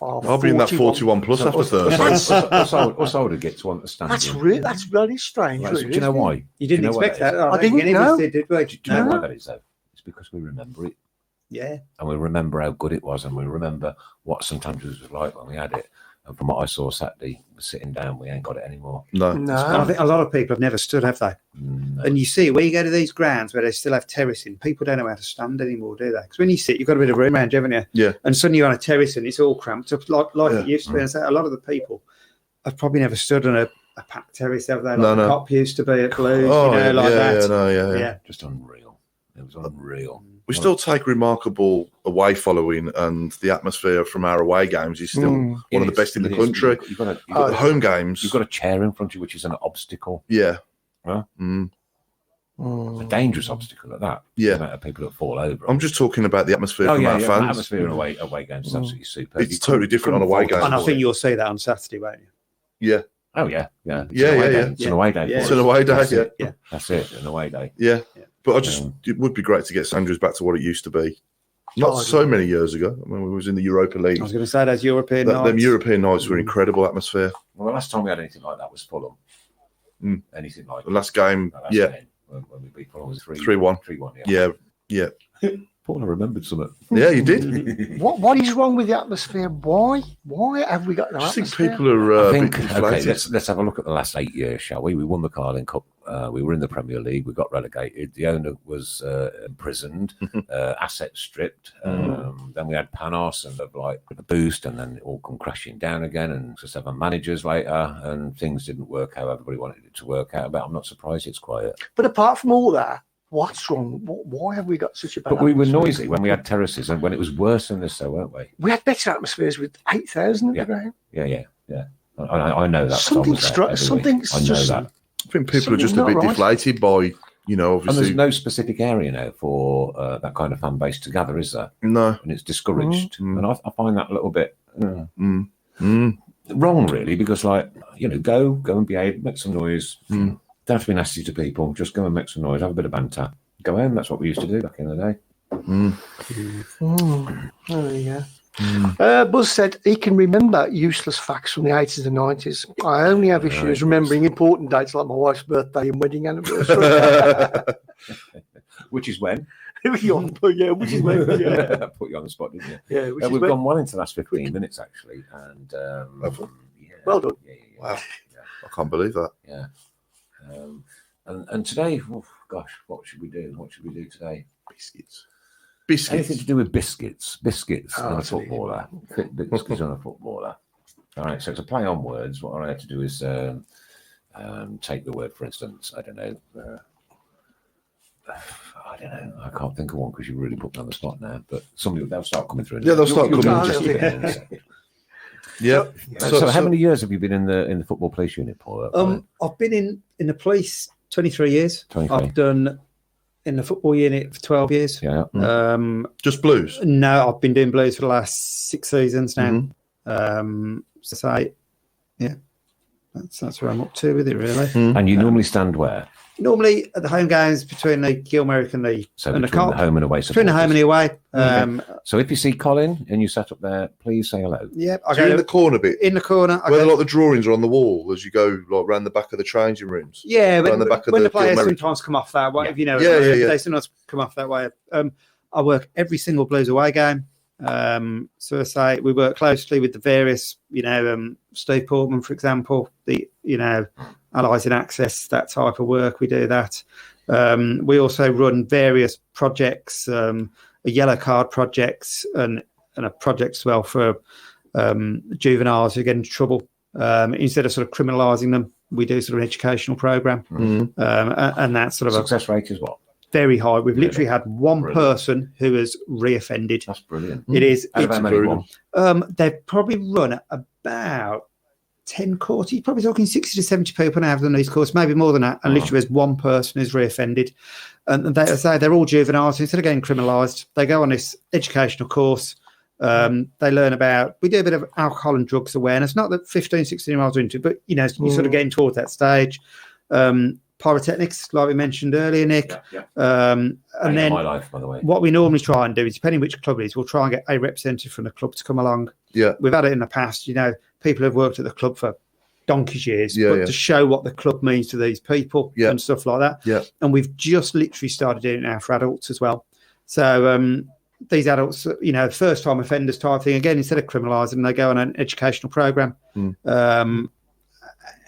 I'll be in that 41 plus after Thursday. Us older get to understand. That's really strange. Right, really, do you know why? You didn't expect that. I didn't know. Did we? Do you know why that is, though? It's because we remember it. Yeah. And we remember how good it was, and we remember what sometimes it was like when we had it. And from what I saw Saturday, sitting down, we ain't got it anymore. No. I think a lot of people have never stood, have they? No. And you see, when you go to these grounds where they still have terracing, people don't know how to stand anymore, do they? Because when you sit, you've got a bit of room around you, haven't you? Yeah. And suddenly you're on a terrace and it's all cramped up like it used to be. And so a lot of the people have probably never stood on a packed terrace, have they? Like the Cop used to be at Blues, that. Yeah. Just unreal. It was unreal. We still take remarkable away following, and the atmosphere from our away games is still one of the best in the country. You've got the home games. You've got a chair in front of you, which is an obstacle. Yeah. Huh? A dangerous obstacle at that. Yeah. The amount of people that fall over. I'm just talking about the atmosphere from our fans. The atmosphere in away games is absolutely superb. It's totally different on away games. And I think you'll see that on Saturday, won't you? Yeah. Oh, yeah. It's an away day. It's an away day, yeah. That's it, an away day. Yeah. But it would be great to get Sanders back to what it used to be. Not so many years ago. I mean, we was in the Europa League. I was going to say those European nights. Them European nights were incredible atmosphere. Well, the last time we had anything like that was Fulham. The last game, when we beat Fulham was 3-1. 3-1, Yeah. Paul, I remembered something. Yeah, you did. What is wrong with the atmosphere? Why have we got no I think atmosphere? people are I a think, bit okay, deflated. let's have a look at the last 8 years, shall we? We won the Carling Cup. We were in the Premier League. We got relegated. The owner was imprisoned, assets stripped. Then we had Panos and a boost, and then it all come crashing down again. And just 7 managers later, and things didn't work how everybody wanted it to work out. But I'm not surprised it's quiet. But apart from all that, what's wrong? Why have we got such a bad But we were atmosphere? noisy when we had terraces, and when it was worse than this, so weren't we? We had better atmospheres with 8,000 at the ground. Yeah. I know that. Something's I know just that. I think people are just a something bit not right. deflated by, And there's obviously. no specific area now for that kind of fan base to gather, is there? No. And it's discouraged. And I find that a little bit Mm. wrong, really, because, go and behave, make some noise. Don't have to be nasty to people. Just go and make some noise, have a bit of banter. Go home. That's what we used to do back in the day. There you go. Buzz said he can remember useless facts from the 80s and 90s. I only have issues remembering important dates like my wife's birthday and wedding anniversary. Which is when? Which is when, yeah. Put you on the spot, didn't you? Yeah, which is we've when. gone well into the last 15 minutes, actually. And Well done. Yeah. Wow. I can't believe that. Yeah. And today, what should we do? What should we do today? Biscuits. Anything to do with biscuits and a that's an easy footballer. Biscuits on a footballer. All right, so it's a play on words. What I had to do is take the word, for instance, I don't know. I can't think of one because you really put me on the spot now. But they'll start coming through. Yeah, they'll start You'll coming just through. get in a second. Yeah. So how many years have you been in the football police unit, Paul? I've been in the police 23 years. 23. I've done in the football unit for 12 years. Yeah. Just blues? No, I've been doing blues for the last 6 seasons now. That's where I'm up to with it, really. And you normally stand where? Normally at the home games between the Gilmerick and the So and the between Cop. the home and away Between the home and supporters. the away. So if you see Colin and you sat up there, please say hello. Yeah, I So you're go in the corner bit, in the corner. I where go, a lot of the drawings are on the wall as you go around the back of the changing rooms. yeah, around when the back of when the the players Gilmerick. sometimes come off that way, Yeah. they sometimes come off that way. I work every single Blues away game. So I say we work closely with the various, Steve Portman, for example, the Allies in Access, that type of work. We do that. We also run various projects, a yellow card projects and a project as well for juveniles who get into trouble. Instead of sort of criminalising them, we do sort of an educational program, and that's sort of Success rate is what? very high. We've literally had one person who has reoffended. That's brilliant. It is. Out of how many won? They've probably run about 10 courts. You're probably talking 60 to 70 people now have done these courts, maybe more than that. And literally there's one person who's reoffended. And they say they're all juveniles. Instead of getting criminalised, they go on this educational course. They learn about, we do a bit of alcohol and drugs awareness, not that 15, 16-year-olds are into, but, you're sort of getting towards that stage. Pyrotechnics, like we mentioned earlier, Nick. And then my life, by the way. what we normally try and do is, depending which club it is, we'll try and get a representative from the club to come along. Yeah. We've had it in the past, people have worked at the club for donkey's years, Yeah, but yeah. to show what the club means to these people Yeah. and stuff like that. Yeah. And we've just literally started doing it now for adults as well. So these adults, first-time offenders type thing, again, instead of criminalising them, they go on an educational program.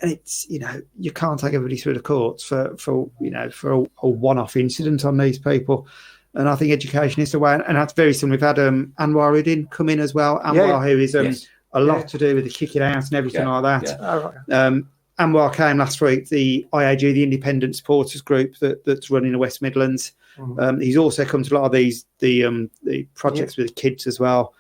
And it's, you can't take everybody through the courts for a one-off incident on these people. And I think education is the way, and that's very similar. We've had Anwar Uddin come in as well. Anwar, who is Yes. a lot to do with the kicking out and everything like that. Oh, right. Anwar came last week, the IAG, the Independent Supporters Group that's running the West Midlands. He's also come to a lot of the projects with kids as well.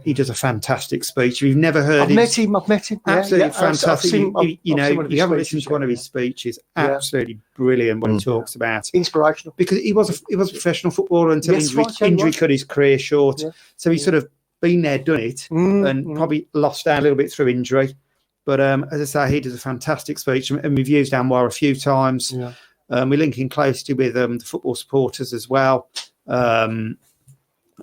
He does a fantastic speech. If you've never heard him, I've met him. absolutely I've fantastic. seen- I've you seen one of his haven't listened speeches, to one of his speeches. Absolutely brilliant what he talks about. Inspirational. Because he was a professional footballer until Yes, injury, right, yeah, injury right. cut his career short. Yeah. So he's sort of been there, done it, and probably lost out a little bit through injury. But as I say, he does a fantastic speech, and we've used Anwar a few times. Yeah. We're linking closely with the football supporters as well.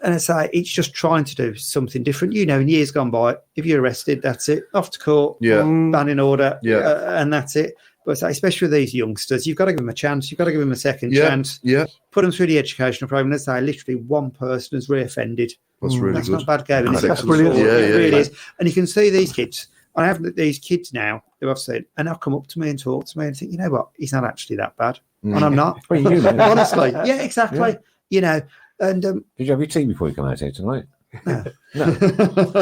And I say it's just trying to do something different. In years gone by, if you're arrested, that's it. Off to court, Yeah. ban in order, Yeah. and that's it. But especially with these youngsters, you've got to give them a chance. You've got to give them a second chance. Yeah. Put them through the educational program. Let's say literally one person has reoffended. That's really That's good. not a bad game. That's brilliant. Yeah, It really yeah. is. And you can see these kids. I have these kids now who I've seen, and they'll come up to me and talk to me and think, you know what, he's not actually that bad. And I'm not. Well, you're human. Honestly. Yeah, exactly. You know, and Did you have your tea before you come out here tonight? No.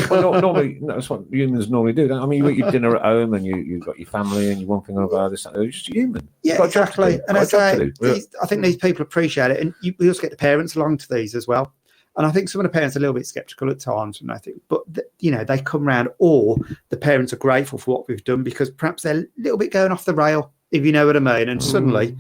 Well, normally, that's what humans normally do. I mean, you eat your dinner at home and you've got your family and you one thing or another. It's just human. yeah, Got a job to exactly. do. And Got I a job to say, do. I think these people appreciate it. And we also get the parents along to these as well. And I think some of the parents are a little bit sceptical at times, and I think, but they come round, or the parents are grateful for what we've done because perhaps they're a little bit going off the rail, if you know what I mean. And suddenly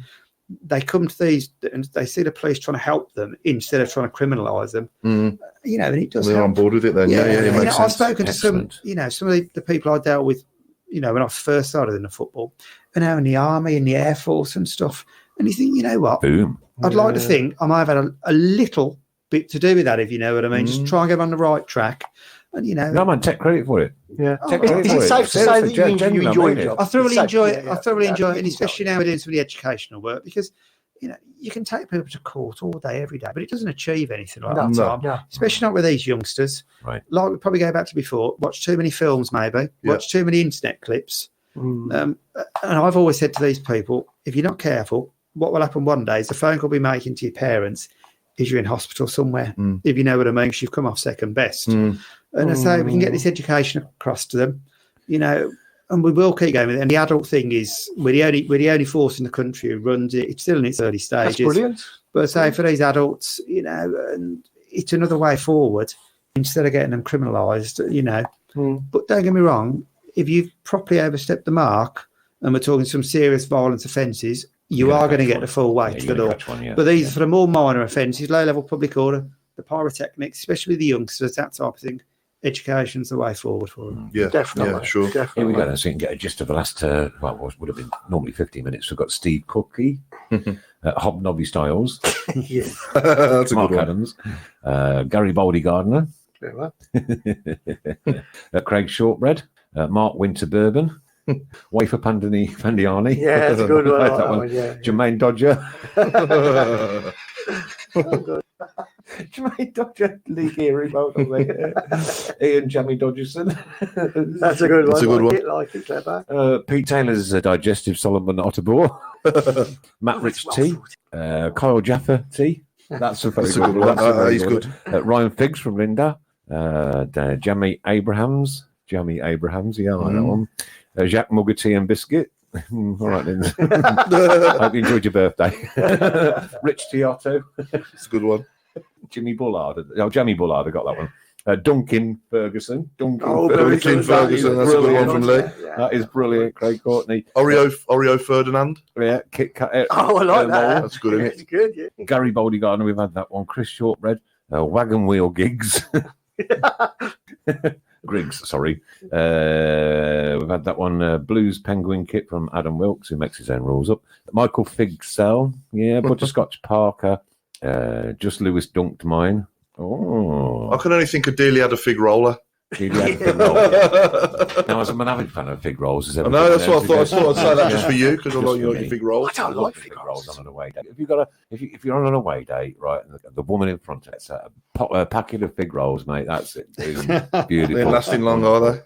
they come to these and they see the police trying to help them instead of trying to criminalise them. And it does. They're help. on board with it then. Yeah, it makes sense. I've spoken to Excellent. some of the people I dealt with, when I first started in the football, and now in the army, in the air force and stuff. And you think, you know what? Boom. I'd like to think I might have had a little bit to do with that, if you know what I mean. Just try and get on the right track. And, No, man, take credit for it. Yeah. Take credit Is for it it. safe to say Seriously, that you genuinely, enjoy I your mean job? I thoroughly It's enjoy safe, it. yeah, I thoroughly yeah. enjoy it, and especially now we're doing some of the educational work because, you can take people to court all day, every day, but it doesn't achieve anything like that. No. Tom. Especially not with these youngsters. Right. Like we probably go back to before, watch too many films, maybe, watch too many internet clips. And I've always said to these people, if you're not careful, what will happen one day is the phone call will be making to your parents is you're in hospital somewhere, if you know what I mean, because you've come off second best. And I say we can get this education across to them, and we will keep going with it. And the adult thing is we're the only force in the country who runs it. It's still in its early stages. That's brilliant. But I say for these adults, and it's another way forward instead of getting them criminalised, But don't get me wrong, if you've properly overstepped the mark and we're talking some serious violence offences, you are going to get the full weight of the law. But these are for the more minor offences, low-level public order, the pyrotechnics, especially the youngsters, that type of thing. Education's the way forward for them. Yeah, Definitely. Yeah, sure. Definitely. Here we go then, so you can get a gist of the last, would have been normally 15 minutes. We've got Steve Cookie, Hobnobby Styles, That's a Mark good one. Adams, Gary Baldy Gardner, Very well. Craig Shortbread, Mark Winter Bourbon, Wafer Pandiani. Yeah, that's a good one. That one. Yeah. Jermaine Dodger. Oh, good. Jermaine Dodger, Lee Geary, both of them. Ian Jamie Dodgerson. That's a good one. That's a good one. Like it, clever. Pete Taylor's Digestive Solomon Otterbor. Matt Rich T. Kyle Jaffa T. That's a very That's a good good one. one. He's good. Ryan Figgs from Linda. Jamie Abrahams. Yeah, I like that one. Jacques Muggerty and Biscuit. All right then. Hope you enjoyed your birthday. Rich Tiotto. It's a good one. Jamie Bullard. I got that one. Duncan Ferguson. Duncan Ferguson. That's a good one from Lee. That is brilliant. Craig Courtney. Oreo Ferdinand. Yeah, Kit Kat. Oh, I like that. That's good, isn't it? It's good, yeah. Gary Baldy Gardner, we've had that one. Chris Shortbread. Wagon Wheel Gigs. Griggs, sorry. We've had that one. Blues Penguin Kit from Adam Wilkes, who makes his own rules up. Michael Figsell. Yeah, Butterscotch Parker. Just Lewis dunked mine. Oh. I can only think of Dealey had a fig roller. He had a fig roll. Now, as I'm an avid fan of fig rolls, as I know, that's what I thought. I thought I'd say that just for you because I Just like for your me. fig rolls. I don't love like fig fig rolls rolls. on an away day. If you're on an away day, right, and the woman in front gets a packet of fig rolls, mate. That's it. Beautiful. They're lasting long, are they?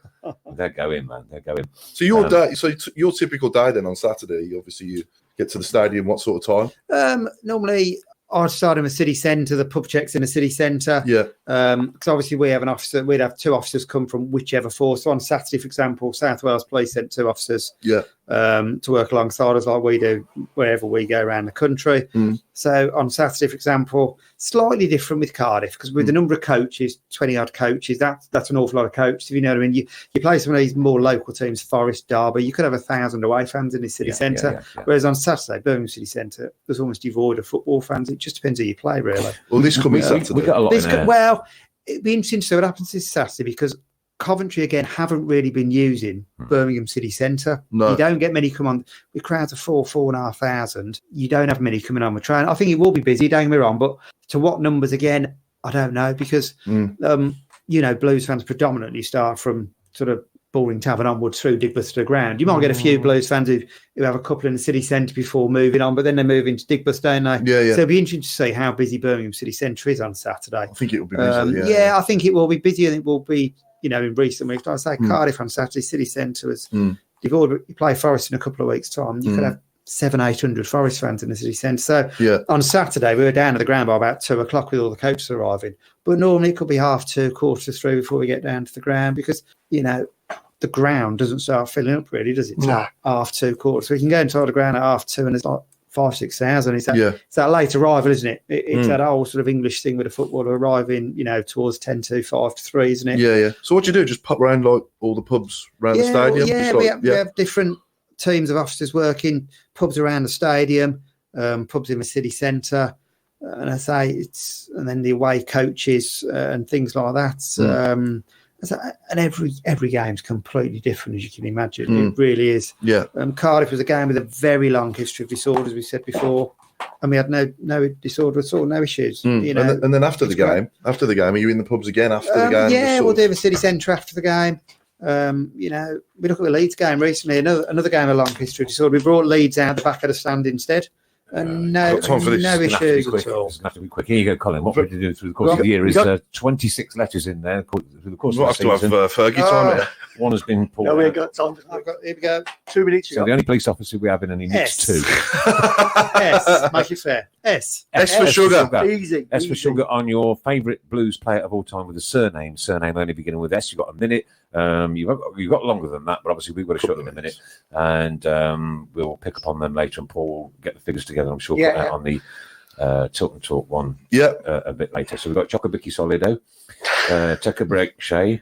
They're going, man. They're going. So your day, your typical day then on Saturday, obviously you get to the stadium. What sort of time? Normally, I'd start in the city centre. The pub checks in the city centre. Yeah. Because obviously we have an officer. We'd have two officers come from whichever force. So on Saturday, for example, South Wales Police sent two officers. Yeah. To work alongside us like we do wherever we go around the country. So on Saturday, for example, slightly different with Cardiff because with the number of coaches, 20-odd coaches, that's an awful lot of coaches. If you know what I mean, you play some of these more local teams, Forest, Derby, you could have 1,000 away fans in the city centre. Yeah. Whereas on Saturday, Birmingham City Centre, there's almost devoid of football fans. It just depends who you play, really. Well, this coming Saturday. We got a lot in there. Well, it'd be interesting to see what happens this Saturday because Coventry, again, haven't really been using Birmingham City Centre. No. You don't get many come on with crowds of 4,500. You don't have many coming on with train. I think it will be busy, don't get me wrong, but to what numbers again, I don't know because, Blues fans predominantly start from sort of Boring Tavern onwards through Digbeth to the ground. You might get a few Blues fans who have a couple in the city centre before moving on, but then they move into Digbeth, don't they? Yeah. So it'll be interesting to see how busy Birmingham city centre is on Saturday. I think it will be busy. I think it will be busy, and it will be, in recent weeks. Like I say, Cardiff on Saturday, city centre was. You play Forest in a couple of weeks' time. You could have 700-800 Forest fans in the city centre. So on Saturday, we were down at the ground by about 2:00 with all the coaches arriving. But normally it could be 2:30, 3:15 before we get down to the ground because, the ground doesn't start filling up really, does it? No. 2:30, 4:00. So we can go inside the ground at 2:30 and there's like 5,000-6,000. It's that late arrival, isn't it? It's that whole sort of English thing with a footballer arriving, towards 10-2, 5-3, isn't it? Yeah. So what do you do? Just pop around like all the pubs around the stadium? We have different teams of officers working, pubs around the stadium, pubs in the city centre. And I say and then the away coaches and things like that. And every game's completely different, as you can imagine. It really is. Yeah. Cardiff was a game with a very long history of disorder, as we said before, and we had no disorder at all, no issues. And then after the game, are you in the pubs again after the game? Yeah, we'll do the city centre after the game. We look at the Leeds game recently, another game of long history of disorder. We brought Leeds out the back of the stand instead. And no issues at all. Doesn't have to be quick. Here you go, Colin. What we're going to do through the course of the year is 26 letters in there through the course of the season. We'll have to have Fergie time here. One has been pulled. No, we ain't got time. Here we go. 2 minutes So the only police officer we have in and he needs two. S. Make it fair. S. S for sugar. Easy. S for sugar on your favourite blues player of all time with a surname. Surname only beginning with S. You've got a minute. You've got longer than that, but obviously we've got a shot in a minute. And we'll pick up on them later and Paul will get the figures together. I'm sure put that on the Tilton Talk one a bit later. So we've got Chocobiki Solido, Take a Break Shay,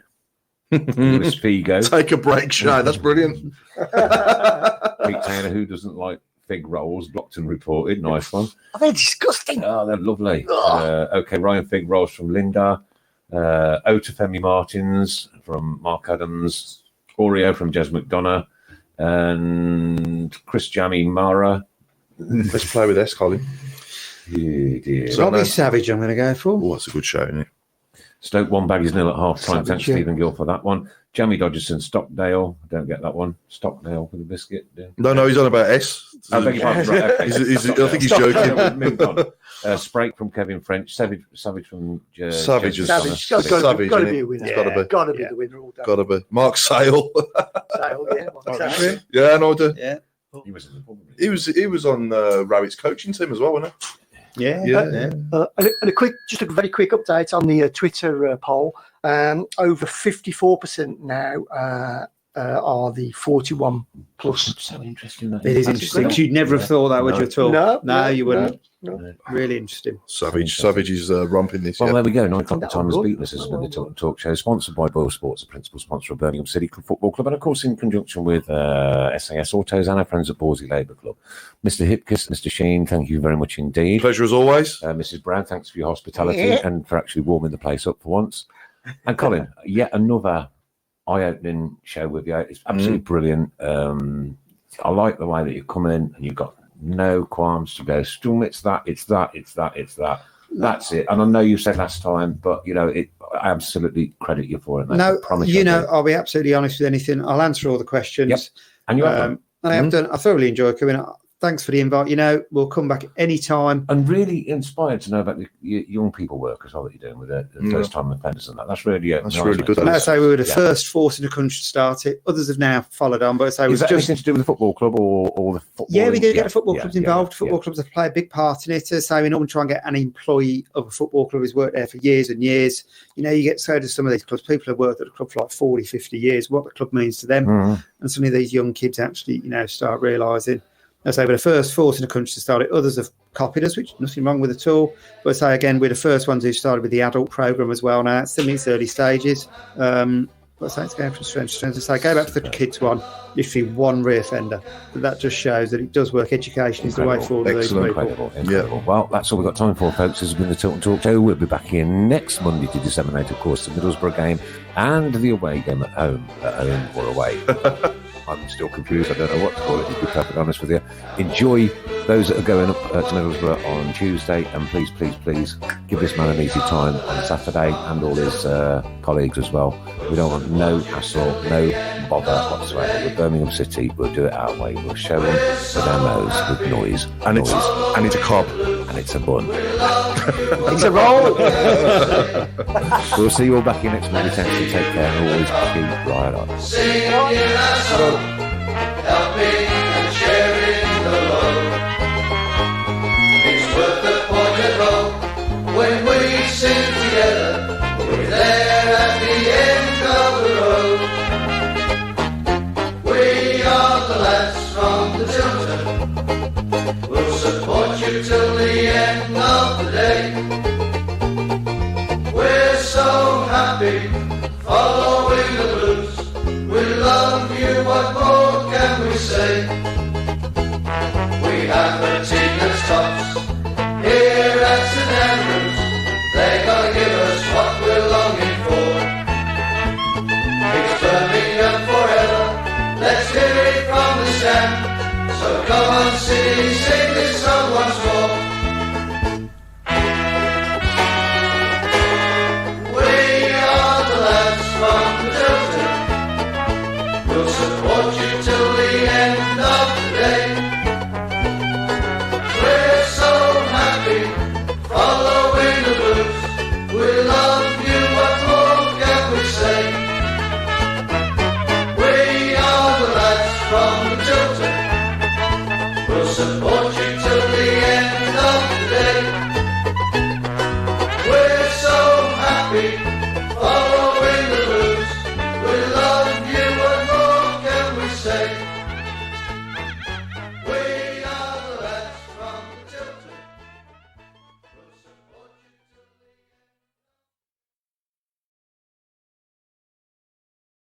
Lewis Figo. Take a break, Shay. That's brilliant. Pete Taylor, who doesn't like fig rolls, blocked and reported. Nice one. Oh, they're disgusting. Oh, they're lovely. Ryan Fig rolls from Linda. Otafemi Martins from Mark Adams. Oreo from Jez McDonough. And Chris Jammy Mara. Let's play with S, Colin. Dear. Robbie Savage, I'm going to go for. Oh, that's a good show, isn't it? Stoke 1 baggies 0 at half time. Thanks, yeah. Stephen Gill, for that one. Jamie Dodgerson, Stockdale. Don't get that one. Stockdale with a biscuit. Yeah. No, he's on about S. I beg your pardon. Right, okay. I think he's joking. Moved on. Sprake from Kevin French. Savage from Savage. Savage. Got to be a winner. It's gotta be. Got to be the winner all day. Got to be. Mark Sale. Yeah, no, I do. Yeah. He was on Rabbit's coaching team as well, wasn't he? Yeah. And a very quick update on the Twitter poll. Over 54% now are the 41 plus. So interesting. It is interesting. You'd never have thought that, would you, at all? No, you wouldn't. No. Really interesting. Savage is romping this. Well, there we go. 9 o'clock the time has beaten us. This has been the Tilton Talk Show, sponsored by Boyle Sports, the principal sponsor of Birmingham City Football Club, and of course in conjunction with SAS Autos and our friends at Borsley Labour Club. Mr. Hipkiss, Mr. Sheen, thank you very much indeed. Pleasure as always. Mrs. Browne, thanks for your hospitality and for actually warming the place up for once. And Colin, yet another eye-opening show with you. It's absolutely brilliant. I like the way that you come in and you've got no qualms to go, Stum, it's that. That's it. And I know you said last time, but, I absolutely credit you for it. Mate. No, I promise I'll be absolutely honest with anything. I'll answer all the questions. Yep. And you have done. I have done. I thoroughly enjoy coming. Thanks for the invite. We'll come back anytime. And really inspired to know about the young people work as well that you're doing with the first-time offenders and that. That's really that's really good. I say we were the first force in the country to start it. Others have now followed on. But I say is that anything to do with the football club or the football? Yeah, we do get the football clubs involved. Football clubs have played a big part in it. So we normally try and get an employee of a football club who's worked there for years and years. You get so to some of these clubs. People have worked at the club for like 40, 50 years. What the club means to them, and some of these young kids actually, start realising. I say we're the first force in the country to start it. Others have copied us, which nothing wrong with at all. But I say again, we're the first ones who started with the adult programme as well now. It's still in its early stages. But I say it's going from strength to strength. I say go back to the kids one, literally one reoffender. But that just shows that it does work. Education is the way forward. Incredible. Yeah. Well, that's all we've got time for, folks. This has been the Tilton Talk Show. We'll be back here next Monday to disseminate, of course, the Middlesbrough game and the away game at home or away. I'm still confused. I don't know what to call it, to be perfectly honest with you. Enjoy those that are going up to Middlesbrough on Tuesday, and please give this man an easy time on Saturday and all his colleagues as well. We don't want no hassle, no bother whatsoever. We're Birmingham City. We'll do it our way. We'll show them with our nose, with noise. And it's a cob. And it's a bun. It's a roll. We'll see you all back here next Monday. Thanks and take care and always keep right on. Singing our song, helping and sharing the load. It's worth the pointed roll when we sing together. We're there at the end of the road. We are the lads from the Tilton. We'll support you till the end of the day. We're so happy following the blues. We love you, what more can we say? We have the team that's tops here at St Andrews. They're gonna give us what we're longing for. It's Birmingham forever, let's hear it from the stand. So come on, City, sing.